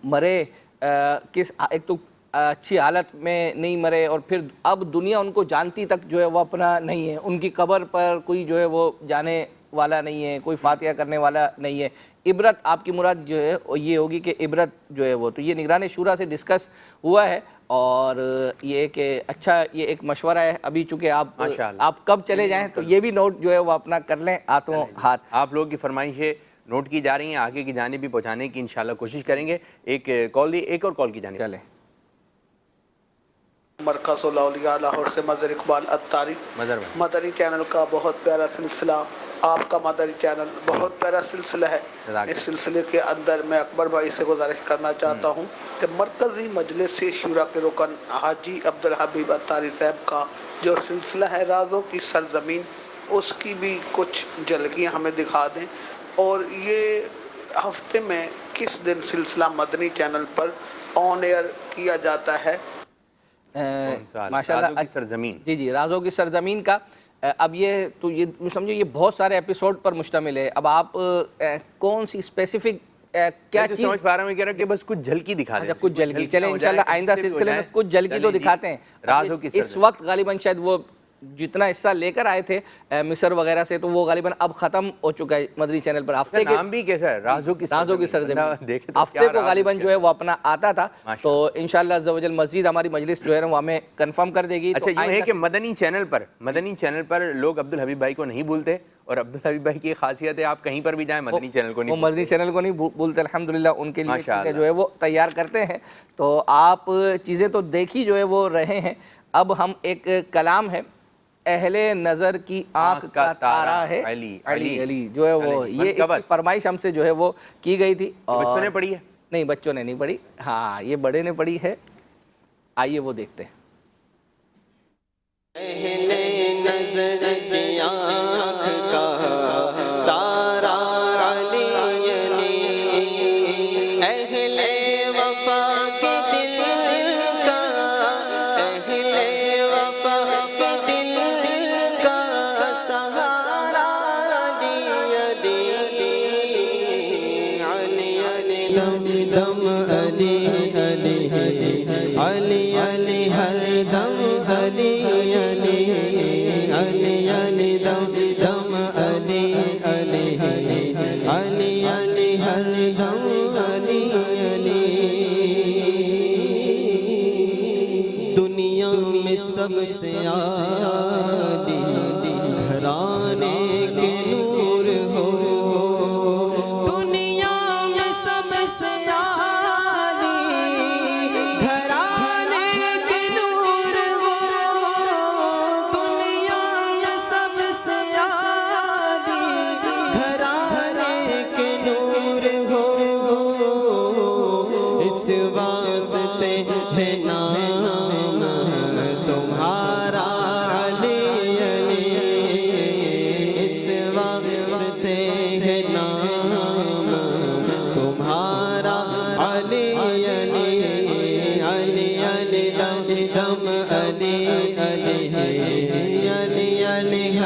S2: مرے ایک تو اچھی حالت میں نہیں مرے, اور پھر اب دنیا ان کو جانتی تک جو ہے وہ اپنا نہیں ہے, ان کی قبر پر کوئی جو ہے وہ جانے والا نہیں ہے, کوئی فاتحہ کرنے والا نہیں ہے. عبرت آپ کی مراد جو ہے یہ ہوگی کہ عبرت جو ہے وہ, تو یہ نگران شورا سے ڈسکس ہوا ہے, اور یہ کہ اچھا یہ ایک مشورہ ہے. ابھی چونکہ آپ کب چلے جائیں تو یہ بھی نوٹ جو ہے وہ اپنا کر لیں ہاتھوں ہاتھ.
S12: آپ لوگوں کی فرمائشیں نوٹ کی جا رہی ہیں, آگے کی جانب بھی پہنچانے کی انشاءاللہ کوشش کریں گے. ایک اور کال کی جانب
S2: چلیں.
S15: مرکز الاولیاء لاہور سے مظہر اقبال اتاری. مدنی چینل کا بہت پیارا سلسلہ, آپ کا مدنی چینل بہت پیارا سلسلہ ہے. اس سلسلے کے اندر میں اکبر بھائی سے گزارش کرنا چاہتا ہوں کہ مرکزی مجلس شورا کے رکن حاجی عبدالحبیب اتاری صاحب کا جو سلسلہ ہے رازوں کی سرزمین, اس کی بھی کچھ جھلکیاں ہمیں دکھا دیں, اور یہ ہفتے میں کس دن سلسلہ مدنی چینل پر آن ایئر کیا جاتا ہے.
S2: ماشاءاللہ.
S12: رازوں کی سرزمین.
S2: جی رازوں کی سرزمین کا اب یہ تو یہ سمجھو یہ بہت سارے ایپیسوڈ پر مشتمل ہے. اب آپ کون سی اسپیسیفک کیا چیز
S12: سمجھ پا رہا ہوں, کہہ رہا کہ بس کچھ جھلکی دکھا دیں.
S2: کچھ جھلکی, چلیں انشاءاللہ آئندہ سلسلے میں کچھ جھلکی تو دکھاتے ہیں. اس وقت غالباً شاید وہ جتنا حصہ لے کر آئے تھے مصر وغیرہ سے, تو وہ غالباً اب ختم ہو چکا ہے مدنی چینل پر. ہفتے کے
S12: نام بھی کیسا ہے, رازوں کی
S2: سرزمین, ہفتے کو غالباً جو ہے وہ اپنا آتا تھا. تو انشاءاللہ عز و جل مزید ہماری مجلس جو ہے وہ ہمیں کنفرم کر دے گی.
S12: اچھا یہ ہے کہ مدنی چینل پر لوگ عبدالحبیب بھائی کو نہیں بھولتے, اور عبدالحبیب بھائی کی خاصیت ہے آپ کہیں پر بھی جائیں مدنی چینل کو نہیں
S2: بھولتے. مدنی چینل کو نہیں بھولتے الحمدللہ, ان کے لیے چیزیں جو ہے وہ تیار کرتے ہیں. تو آپ چیزیں تو دیکھ ہی جو ہے وہ رہے ہیں. اب ہم ایک کلام ہے, اہل نظر کی آنکھ کا تارا ہے علی جو ہے وہ, یہ اس کی فرمائش ہم سے جو ہے وہ کی گئی تھی.
S12: بچوں نے پڑھی ہے؟
S2: نہیں بچوں نے نہیں پڑھی, ہاں یہ بڑے نے پڑھی ہے. آئیے وہ دیکھتے ہیں.
S4: اہل نظر کی آنکھ کا تارا علی علی, اہل وفا کے دل کا, اہل وفا کے دل کا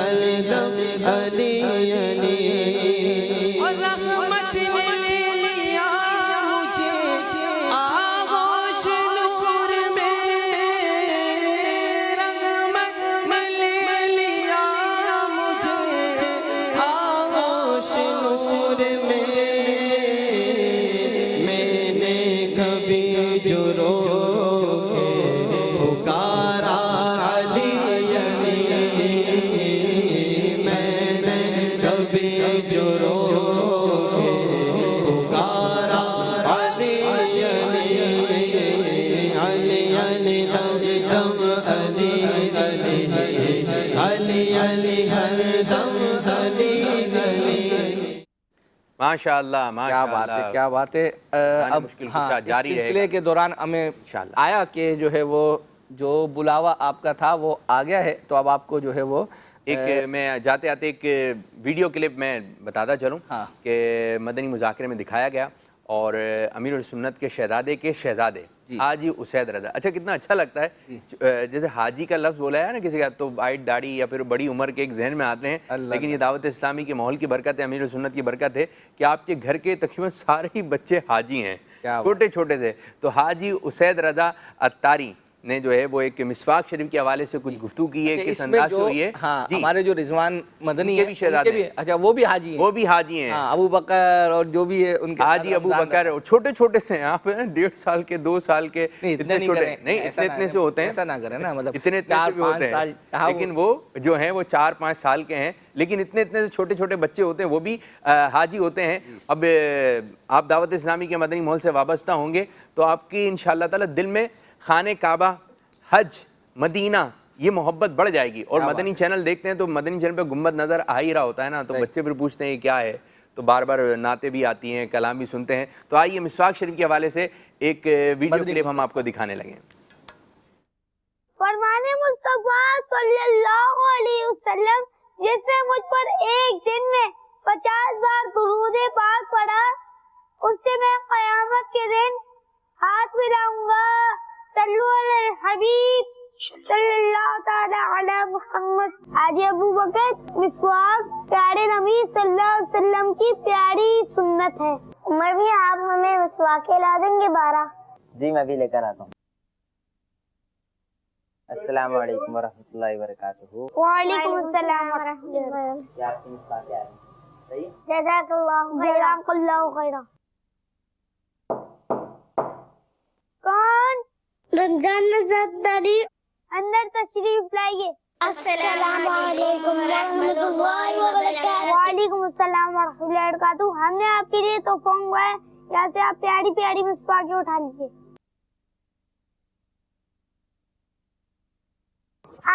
S4: ہر دم علی علی اور رحمت نے لیا مجھے آغوش نور میں رحمت نے لیا مجھے آغوش نور میں میں نے کبھی جو رو کے پکارا علی علی میں نے کبھی جو رو کے پکارا علی علی علی علی دم دم علی علی علی علی ہر دم علی علی
S12: ماشاء اللہ
S2: کیا بات ہے کیا بات ہے اب ہاں
S12: جاری رہے
S2: سلسلے کے دوران ہمیں آیا کہ جو ہے وہ جو بلاوا آپ کا تھا وہ آ گیا ہے تو اب آپ کو جو ہے وہ
S12: ایک میں جاتے آتے ایک ویڈیو کلپ میں بتاتا چلوں کہ مدنی مذاکرے میں دکھایا گیا اور امیر السنت کے شہزادے حاجی اسید رضا. اچھا کتنا اچھا لگتا ہے جیسے حاجی کا لفظ بولا ہے نا کسی کا تو وائٹ داڑھی یا پھر بڑی عمر کے ایک ذہن میں آتے ہیں, لیکن یہ دعوت اسلامی کے ماحول کی برکت ہے, امیر السنت کی برکت ہے کہ آپ کے گھر کے تقریباً سارے ہی بچے حاجی ہیں, چھوٹے چھوٹے سے. تو حاجی اسید رضا اتاری نے جو ہے وہ ایک مسواک شریف کے حوالے سے کچھ گفتگو کی ہے, کس انداز سے ہوئی ہے.
S2: ہمارے جو رضوان مدنی ہیں اچھا وہ بھی حاجی ہیں,
S12: وہ بھی حاجی ہیں,
S2: ابو بکر اور جو بھی ہے ان کے
S12: حاجی ابو بکر, اور چھوٹے چھوٹے سے ہیں آپ 1.5 سال کے 2 سال کے, اتنے چھوٹے نہیں, اتنے سے ہوتے ہیں,
S2: ایسا نہ کریں نا, مطلب
S12: اتنے سے بھی ہوتے ہیں, لیکن وہ جو ہیں وہ 4-5 سال کے ہیں, لیکن اتنے سے چھوٹے چھوٹے بچے ہوتے ہیں وہ بھی حاجی ہوتے ہیں. اب آپ دعوت اسلامی کے مدنی ماحول سے وابستہ ہوں گے تو آپ کی انشاءاللہ تعالی دل میں خانہ کعبہ, حج, مدینہ یہ محبت بڑھ جائے گی. اور مدنی چینل دیکھتے ہیں تو مدنی چینل پہ گنبد نظر آ ہی رہا ہوتا ہے نا, تو بچے پھر پوچھتے ہیں یہ کیا ہے, تو بار بار نعتیں بھی آتی ہیں, کلام بھی سنتے ہیں. تو آئیے مسواک شریف کے حوالے سے ایک ویڈیو کلپ ہم آپ کو دکھانے لگے.
S6: فرمان مصطفیٰ صلی اللہ علیہ وسلم جس نے مجھ پر ایک دن میں 50 بار درود پاک پڑھا اس سے میں قیامت کے دن ہاتھ ملاؤں گا. صلو علی الحبیب صلی اللہ تعالی علی محمد. آج ابو بکر مسواک پیارے نبی صلی اللہ علیہ وسلم کی پیاری سنت ہے. عمر بھی آپ ہمیں مسواکیں لا دیں گے 12؟
S16: جی میں بھی لے کر آتا ہوں. السلام علیکم ورحمۃ اللہ وبرکاتہ.
S6: وعلیکم السلام ورحمۃ اللہ.
S16: کیا آپ کی مسواکیں آ رہی ہیں؟
S6: جزاک اللہ خیرا. کون؟ رمضان نظرداری اندر تشریف لائیے. السلام علیکم ورحمۃ اللہ وبرکاتہ. وعلیکم السلام ورحمۃ اللہ وبرکاتہ. ہم نے آپ کے لیے تحفہ منگوایا ہے, یہاں سے آپ پیاری پیاری مسواکیں اٹھا لیجیے.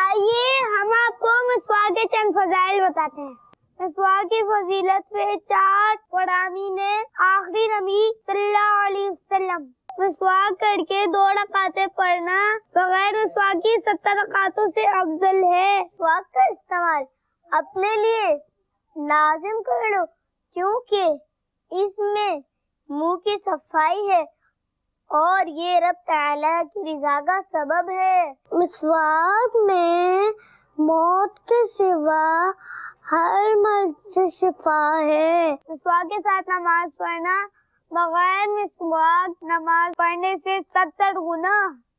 S6: آئیے ہم آپ کو مسواک کے چند فضائل بتاتے ہیں. مسواک کی فضیلت پہ 4 فرامین ہیں. آخری نبی صلی اللہ علیہ وسلم مسواک کر کے 2 رکعتیں پڑھنا بغیر مسواک کی 70 رکعتوں سے افضل ہے. مسواک کا استعمال اپنے لیے لازم کر لو کیونکہ اس میں منہ کی صفائی ہے اور یہ رب تعالیٰ کی رضا کا سبب ہے. مسواک میں موت کے سوا ہر مرض سے شفا ہے. مسواک کے ساتھ نماز پڑھنا بغیر مسواک نماز پڑھنے سے 70 گنا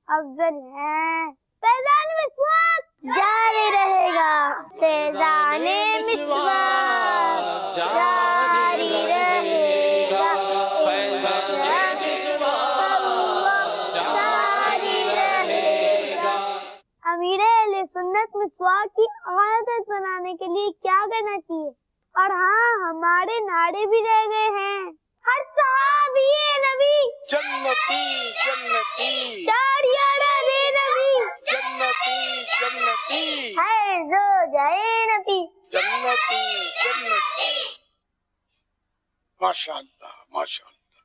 S6: افضل ہے. فیضان مسواک جاری رہے گا. فیضان مسواک جاری رہے گا. امیر اہل سنت مسواک کی عادت بنانے کے لیے کیا کرنا چاہیے؟ اور ہاں ہمارے نعرے بھی رہ گئے ہیں. ہر صحابی نبی
S17: جنتی جنتی,
S6: نبی
S17: جنتی جنتی,
S6: ہر زوجہ نبی
S17: جنتی جنتی. ماشاءاللہ ماشاءاللہ,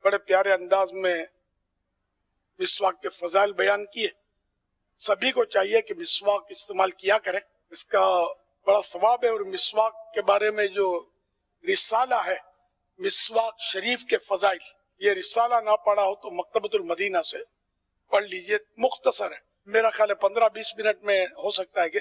S17: بڑے پیارے انداز میں مسواک کے فضائل بیان کیے. سبھی کو چاہیے کہ مسواک استعمال کیا کریں, اس کا بڑا ثواب ہے. اور مسواک کے بارے میں جو رسالہ ہے مسواک شریف کے فضائل, یہ رسالہ نہ پڑھا ہو تو مکتبۃ المدینہ سے پڑھ لیجئے, مختصر ہے. میرا خیال ہے 15-20 منٹ میں ہو سکتا ہے کہ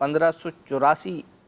S2: 1584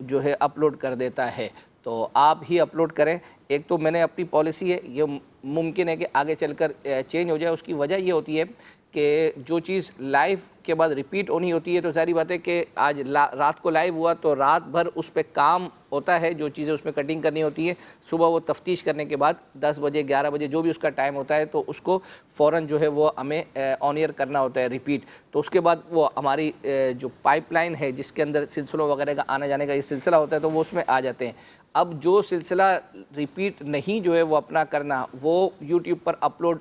S2: جو ہے اپلوڈ کر دیتا ہے، تو آپ ہی اپلوڈ کریں۔ ایک تو میں نے اپنی پالیسی ہے، یہ ممکن ہے کہ آگے چل کر چینج ہو جائے۔ اس کی وجہ یہ ہوتی ہے کہ جو چیز لائیو کے بعد ریپیٹ ہونی ہوتی ہے تو ظاہری بات ہے کہ آج رات کو لائیو ہوا تو رات بھر اس پہ کام ہوتا ہے، جو چیزیں اس میں کٹنگ کرنی ہوتی ہے، صبح وہ تفتیش کرنے کے بعد 10 بجے 11 بجے جو بھی اس کا ٹائم ہوتا ہے تو اس کو فوراً جو ہے وہ ہمیں آن ایئر کرنا ہوتا ہے ریپیٹ۔ تو اس کے بعد وہ ہماری جو پائپ لائن ہے جس کے اندر سلسلوں وغیرہ کا آنے جانے کا یہ سلسلہ ہوتا ہے تو وہ اس میں آ جاتے ہیں۔ اب جو سلسلہ ریپیٹ نہیں جو ہے وہ اپنا کرنا، وہ یوٹیوب پر اپلوڈ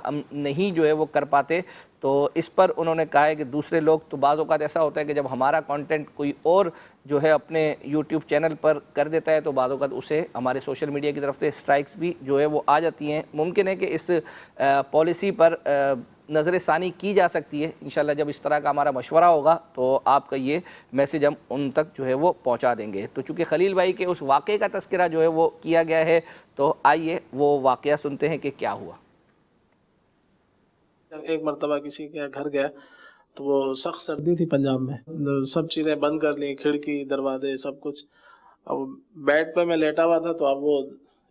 S2: ہم نہیں جو ہے وہ کر پاتے، تو اس پر انہوں نے کہا ہے کہ دوسرے لوگ تو بعض اوقات ایسا ہوتا ہے کہ جب ہمارا کانٹینٹ کوئی اور جو ہے اپنے یوٹیوب چینل پر کر دیتا ہے تو بعض اوقات اسے ہمارے سوشل میڈیا کی طرف سے اسٹرائکس بھی جو ہے وہ آ جاتی ہیں۔ ممکن ہے کہ اس پالیسی پر نظر ثانی کی جا سکتی ہے۔ انشاءاللہ جب اس طرح کا ہمارا مشورہ ہوگا تو آپ کا یہ میسیج ہم ان تک جو ہے وہ پہنچا دیں گے۔ تو چونکہ خلیل بھائی کے اس واقعے کا تذکرہ جو ہے وہ کیا گیا ہے تو آئیے وہ واقعہ سنتے ہیں کہ کیا ہوا۔
S8: ایک مرتبہ کسی کے گھر گیا تو وہ سخت سردی تھی پنجاب میں، سب چیزیں بند کر لی، کھڑکی دروازے سب کچھ۔ اب بیڈ پہ میں لیٹا ہوا تھا تو اب وہ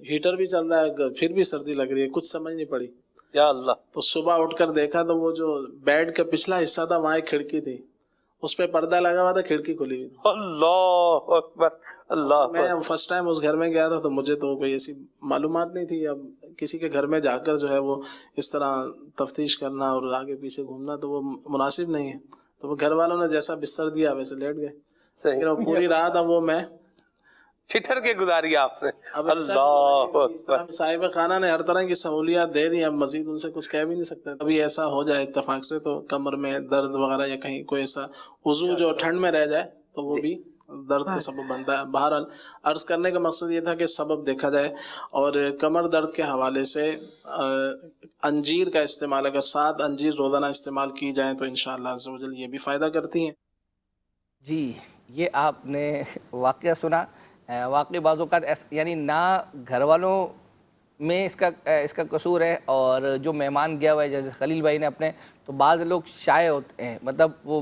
S8: ہیٹر بھی چل رہا ہے پھر بھی سردی لگ رہی ہے، کچھ سمجھ نہیں پڑی۔
S18: یا اللہ!
S8: تو صبح اٹھ کر دیکھا تو وہ جو بیڈ کا پچھلا حصہ تھا وہاں ایک کھڑکی تھی، اس پہ پردہ لگا ہوا تھا، کھڑکی کھلی ہوئی تھی۔
S18: اللہ اکبر! اللہ!
S8: میں فرسٹ ٹائم اس گھر میں گیا تھا تو مجھے تو کوئی ایسی معلومات نہیں تھی۔ اب کسی کے گھر میں جا کر جو ہے وہ اس طرح تفتیش کرنا اور آگے پیچھے گھومنا تو وہ مناسب نہیں ہے۔ تو وہ گھر والوں نے جیسا بستر دیا ویسے لیٹ گئے۔
S18: صحیح۔
S8: پوری رات اب وہ میں
S18: ٹھٹر کے گزاری آپ نے۔ اللہ اکبر!
S8: صاحب خانہ نے ہر طرح کی سہولیات دے دی، اب مزید ان سے کچھ کہہ بھی نہیں سکتے۔ ابھی ایسا ہو جائے اتفاق سے تو کمر میں درد وغیرہ یا کہیں کوئی ایسا عضو جو ٹھنڈ میں رہ جائے تو وہ بھی درد کا سبب بنتا ہے۔ بہرحال عرض کرنے کا مقصد یہ تھا کہ سبب دیکھا جائے، اور کمر درد کے حوالے سے انجیر کا استعمال، اگر 7 انجیر روزانہ استعمال کی جائیں تو انشاءاللہ عز و جل یہ بھی فائدہ کرتی ہیں۔
S2: جی یہ آپ نے واقعہ سنا۔ واقعی بعض اوقات یعنی نہ گھر والوں میں اس کا قصور ہے، اور جو مہمان گیا ہوا ہے جیسے خلیل بھائی نے اپنے، تو بعض لوگ شائع ہوتے ہیں، مطلب وہ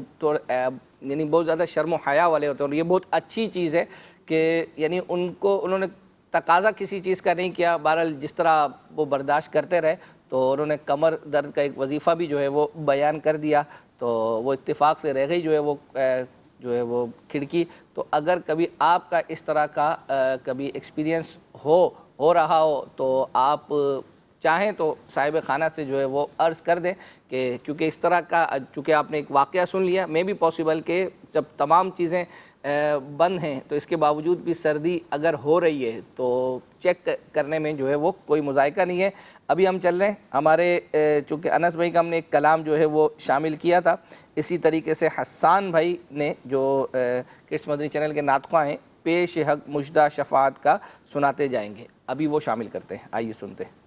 S2: یعنی بہت زیادہ شرم و حیا والے ہوتے ہیں، اور یہ بہت اچھی چیز ہے کہ یعنی انہوں نے تقاضا کسی چیز کا نہیں کیا، بہرحال جس طرح وہ برداشت کرتے رہے تو انہوں نے کمر درد کا ایک وظیفہ بھی جو ہے وہ بیان کر دیا، تو وہ اتفاق سے رہ گئی جو ہے وہ کھڑکی۔ تو اگر کبھی آپ کا اس طرح کا کبھی ایکسپیرینس ہو رہا ہو تو آپ چاہیں تو صاحب خانہ سے جو ہے وہ عرض کر دیں کہ کیونکہ اس طرح کا چونکہ آپ نے ایک واقعہ سن لیا، میں بھی پاسبل کہ جب تمام چیزیں بند ہیں تو اس کے باوجود بھی سردی اگر ہو رہی ہے تو چیک کرنے میں جو ہے وہ کوئی مذائقہ نہیں ہے۔ ابھی ہم چل رہے ہیں ہمارے چونکہ انس بھائی کا ہم نے ایک کلام جو ہے وہ شامل کیا تھا، اسی طریقے سے حسان بھائی نے جو کڈس مدنی چینل کے ناطق ہیں پیش حق مژدہ شفاعت کا سناتے جائیں گے، ابھی وہ شامل کرتے ہیں، آئیے سنتے ہیں۔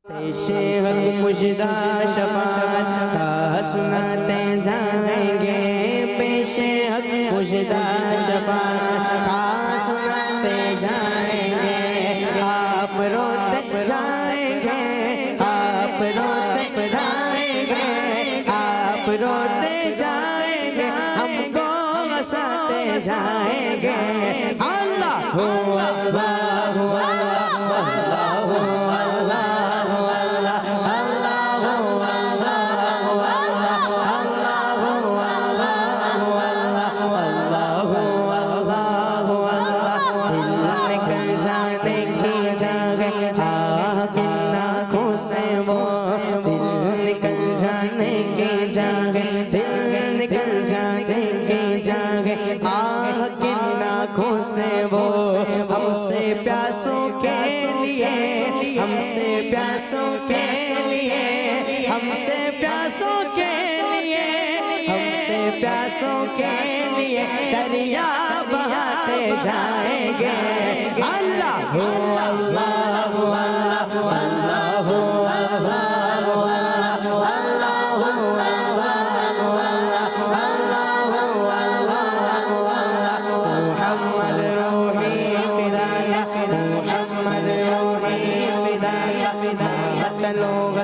S4: پیش حق مژدہ شفاعت کا سناتے جائیں گے، پیش حق مژدہ شفاعت کا سناتے جائیں گے، آپ روتے جائیں گے، آپ روتے جائیں گے، آپ روتے جائیں گے، ہم کو ہنساتے جائیں گے۔ اللہ ہو اللہ ہو دریا بہاتے جائیں گے۔ اللہ ہو اللہ ہو اللہ ہو اللہ ہو اللہ ہو اللہ ہو اللہ ہو اللہ ہو اللہ ہو اللہ ہو محمد روحی فدایا محمد روحی فدایا چلو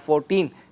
S2: 14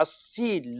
S19: 80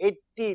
S19: 80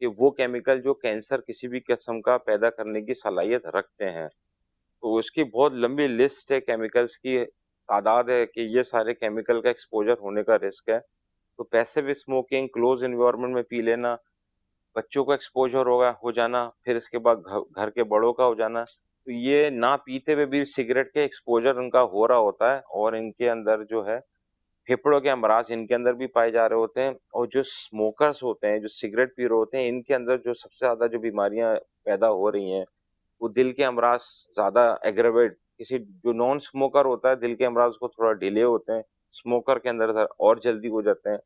S20: کہ وہ کیمیکل جو کینسر کسی بھی قسم کا پیدا کرنے کی صلاحیت رکھتے ہیں. تو اس کی بہت لمبی لسٹ ہے کیمیکلز کی، تعداد ہے کہ یہ سارے کیمیکل کا ایکسپوجر ہونے کا رسک ہے. تو پیسیو اسموکنگ، کلوز انوائرمنٹ میں پی لینا، بچوں کو ایکسپوجر ہو جانا، پھر اس کے بعد گھر کے بڑوں کا ہو جانا، تو یہ نہ پیتے ہوئے بھی سگریٹ کے ایکسپوجر ان کا ہو رہا ہوتا ہے، اور ان کے اندر جو ہے پھیپھڑوں کے امراض ان کے اندر بھی پائے جا رہے ہوتے ہیں. اور جو اسموکرز ہوتے ہیں، جو سگریٹ پی رہے ہوتے ہیں، ان کے اندر جو سب سے زیادہ جو بیماریاں پیدا ہو رہی ہیں وہ دل کے امراض زیادہ ایگریویٹ. کسی جو نان اسموکر ہوتا ہے دل کے امراض کو تھوڑا ڈیلے ہوتے ہیں، اسموکر کے اندر اور جلدی ہو جاتے ہیں.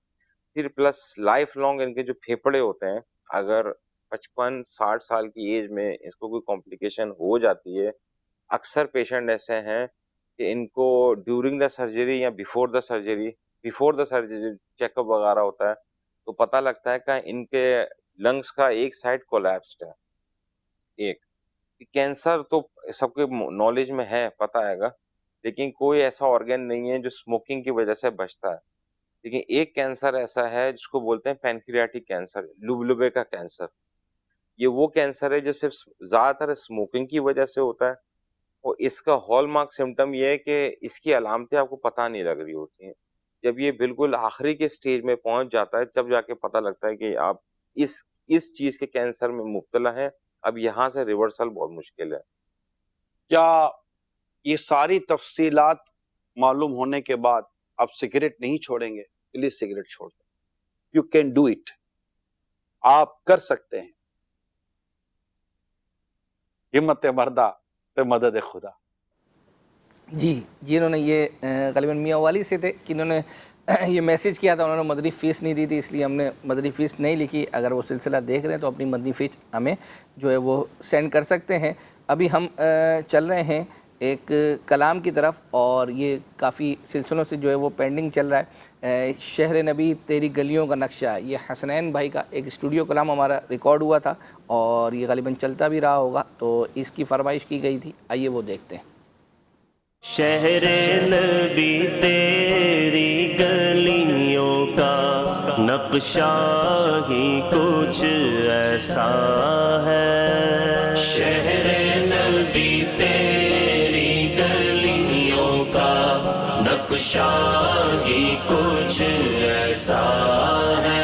S20: پھر پلس لائف لانگ ان کے جو پھیپھڑے ہوتے ہیں، اگر 55-60 سال کی ایج میں اس کو کوئی کمپلیکیشن ہو جاتی ہے، اکثر پیشنٹ ایسے ہیں کہ ان کو ڈیورنگ دا سرجری یا before the surgery check up وغیرہ ہوتا ہے تو پتہ لگتا ہے کہ ان کے لنگس کا ایک سائڈ کولیپسڈ ہے. کینسر تو سب کے نالج میں ہے، پتہ ہے گا، لیکن کوئی ایسا آرگن نہیں ہے جو اسموکنگ کی وجہ سے بچتا ہے. لیکن ایک کینسر ایسا ہے جس کو بولتے ہیں پینکریاٹک کینسر، لبلبے کا کینسر. یہ وہ کینسر ہے جو صرف زیادہ تر اسموکنگ کی وجہ سے ہوتا ہے، اور اس کا ہال مارک سمٹم یہ ہے کہ اس کی علامتیں آپ کو پتہ نہیں لگ رہی ہوتی ہیں. جب یہ بالکل آخری کے سٹیج میں پہنچ جاتا ہے تب جا کے پتہ لگتا ہے کہ آپ اس چیز کے کینسر میں مبتلا ہیں. اب یہاں سے ریورسل بہت مشکل ہے.
S19: کیا یہ ساری تفصیلات معلوم ہونے کے بعد آپ سگریٹ نہیں چھوڑیں گے؟ پلیز سگریٹ چھوڑ دیں. یو کین ڈو اٹ، آپ کر سکتے ہیں. ہمت مردہ پہ مدد خدا.
S2: جی انہوں نے یہ غالباً میاں والی سے تھے کہ انہوں نے یہ میسیج کیا تھا، انہوں نے مدنی فیس نہیں دی تھی، اس لیے ہم نے مدنی فیس نہیں لکھی. اگر وہ سلسلہ دیکھ رہے ہیں تو اپنی مدنی فیس ہمیں جو ہے وہ سینڈ کر سکتے ہیں. ابھی ہم چل رہے ہیں ایک کلام کی طرف، اور یہ کافی سلسلوں سے جو ہے وہ پینڈنگ چل رہا ہے. شہر نبی تیری گلیوں کا نقشہ، یہ حسنین بھائی کا ایک اسٹوڈیو کلام ہمارا ریکارڈ ہوا تھا اور یہ غالباً چلتا بھی رہا ہوگا، تو اس کی فرمائش کی گئی تھی. آئیے وہ دیکھتے ہیں.
S1: شہر نبی تیری گلیوں کا نقشہ ہی کچھ ایسا ہے. شہر نبی تیری گلیوں کا نقشہ ہی کچھ ایسا ہے.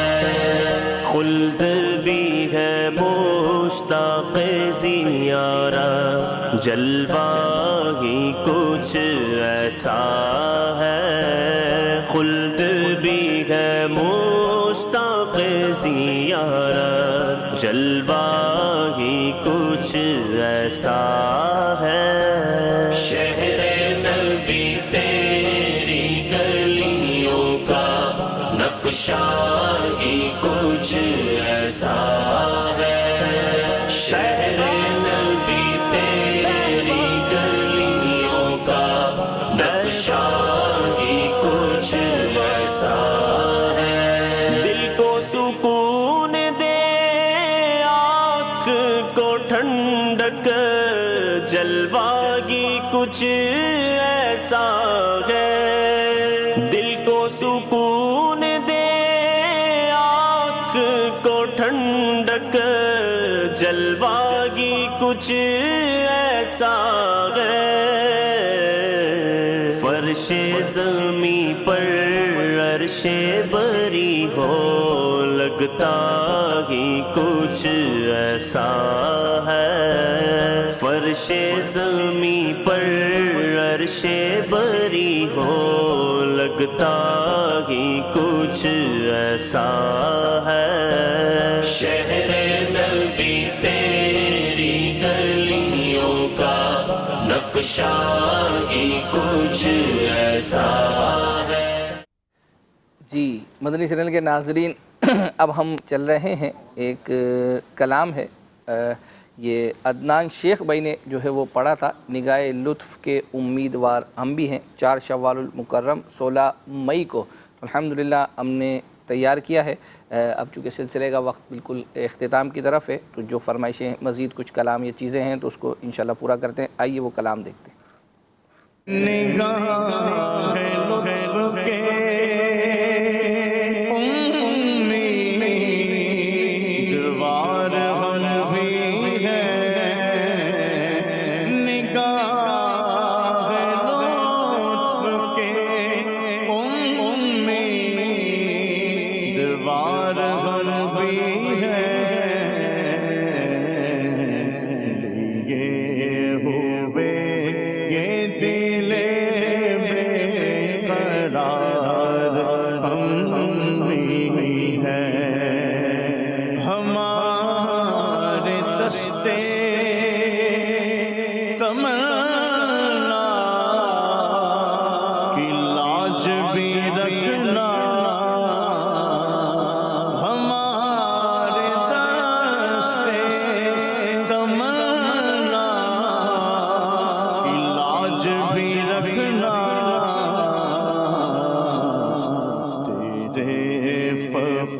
S1: خلد بھی ہے مشتاق زیارہ، جلوہ ہی کچھ ایسا ہے. خلد بھی ہے مشتاق زیارہ، جلوہ ہی کچھ ایسا ہے. شہر نبی تیری گلیوں کا نقشہ ہی کچھ ایسا ہے. شہر نبی تیری گلیوں کا نقشہ ہی کچھ ایسا ہے. دل کو سکون دے، آنکھ کو ٹھنڈک، جلوہ کچھ ایسا ہے. دل کو سکون دے، آنکھ کو ٹھنڈک، جلوہ کچھ ایسا ہے. فرش زمیں پر عرش بری ہو، لگتا ہی کچھ ایسا ہے. فرش زمیں پر عرش بری ہو، لگتا ہی کچھ ایسا ہے. شہر نبی تیری گلیوں کا نقشہ ہی کچھ ایسا ہے.
S2: جی مدنی چینل کے ناظرین، اب ہم چل رہے ہیں، ایک کلام ہے، یہ عدنان شیخ بھائی نے جو ہے وہ پڑھا تھا. نگاہ لطف کے امیدوار ہم بھی ہیں، 4 شوال المکرم 16 مئی کو الحمدللہ ہم نے تیار کیا ہے. اب چونکہ سلسلے کا وقت بالکل اختتام کی طرف ہے، تو جو فرمائشیں مزید کچھ کلام یا چیزیں ہیں تو اس کو انشاءاللہ پورا کرتے ہیں. آئیے وہ کلام دیکھتے ہیں.
S4: نگاہ لطف کے امیدوار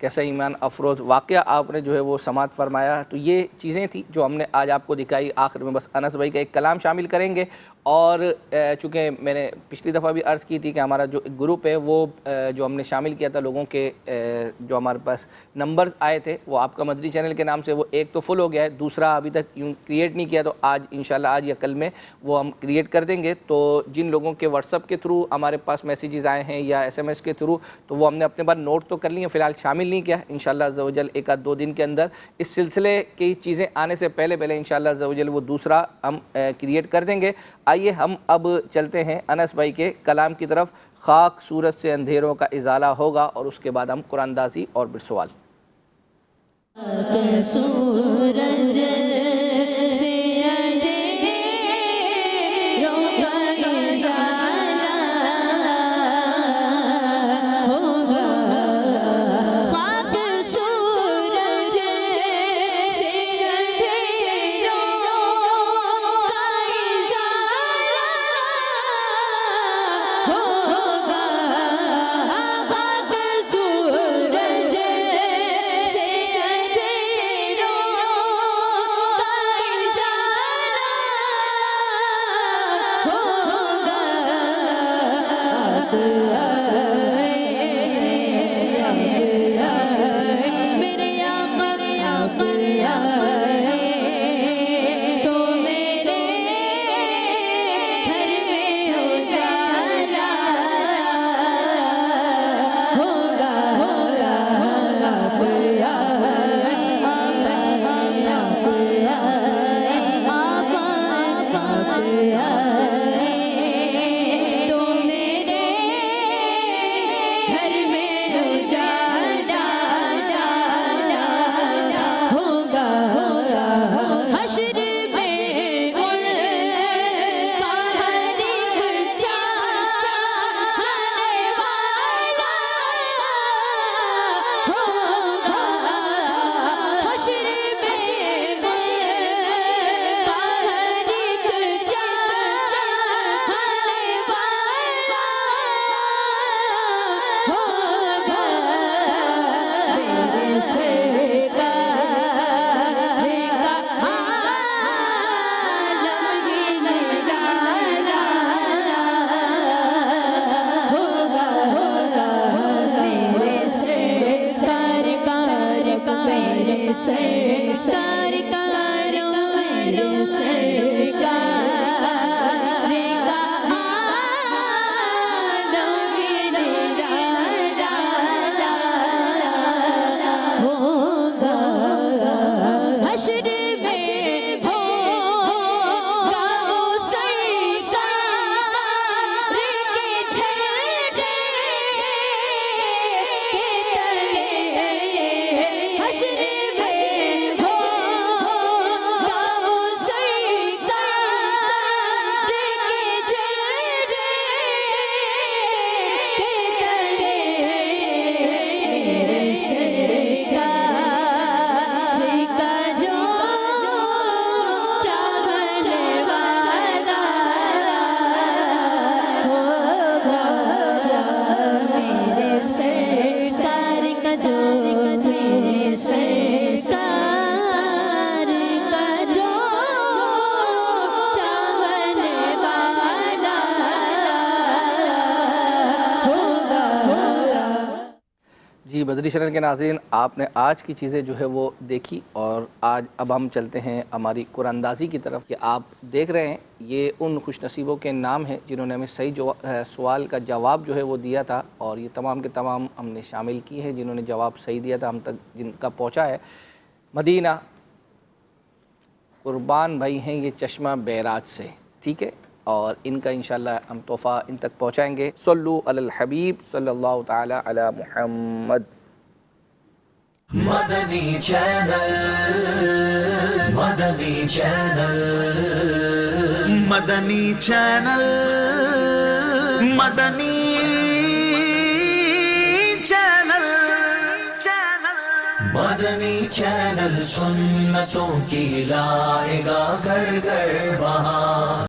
S2: کیسا ایمان افروز واقعہ آپ نے جو ہے وہ سماعت فرمایا. تو یہ چیزیں تھیں جو ہم نے آج آپ کو دکھائی. آخر میں بس انس بھائی کا ایک کلام شامل کریں گے. اور چونکہ میں نے پچھلی دفعہ بھی عرض کی تھی کہ ہمارا جو گروپ ہے وہ جو ہم نے شامل کیا تھا لوگوں کے جو ہمارے پاس نمبرز آئے تھے وہ آپ کا مدنی چینل کے نام سے وہ ایک تو فل ہو گیا ہے, دوسرا ابھی تک یوں کریٹ نہیں کیا. تو آج انشاءاللہ آج یا کل میں وہ ہم کریٹ کر دیں گے. تو جن لوگوں کے واٹس ایپ کے تھرو ہمارے پاس میسیجز آئے ہیں یا SMS کے تھرو تو وہ ہم نے اپنے بعد نوٹ تو کر لی ہیں, فی الحال شامل نہیں کیا. انشاءاللہ عز و جل ایک آدھ 2 دن کے اندر اس سلسلے کی چیزیں آنے سے پہلے انشاءاللہ عز و جل وہ دوسرا ہم کریٹ کر دیں گے. آئیے ہم اب چلتے ہیں انس بھائی کے کلام کی طرف. خاک سورج سے اندھیروں کا ازالہ ہوگا اور اس کے بعد ہم قرآن اندازی اور پھر سوال.
S21: سورج سے
S2: جی بدری چینل کے ناظرین, آپ نے آج کی چیزیں جو ہے وہ دیکھی اور آج اب ہم چلتے ہیں ہماری قرآن اندازی کی طرف. کہ آپ دیکھ رہے ہیں یہ ان خوش نصیبوں کے نام ہیں جنہوں نے ہمیں صحیح سوال کا جواب جو ہے وہ دیا تھا, اور یہ تمام کے تمام ہم نے شامل کی ہیں جنہوں نے جواب صحیح دیا تھا, ہم تک جن کا پہنچا ہے. مدینہ قربان بھائی ہیں یہ چشمہ بیراج سے, ٹھیک ہے, اور ان کا انشاءاللہ ہم تحفہ ان تک پہنچائیں گے. صلو علی الحبیب صلی اللہ تعالی علی محمد.
S9: مدنی چینل, مدنی چینل, مدنی چینل, مدنی چینل, مدنی چینل سنتوں کی لائے گا گھر گھر بہار.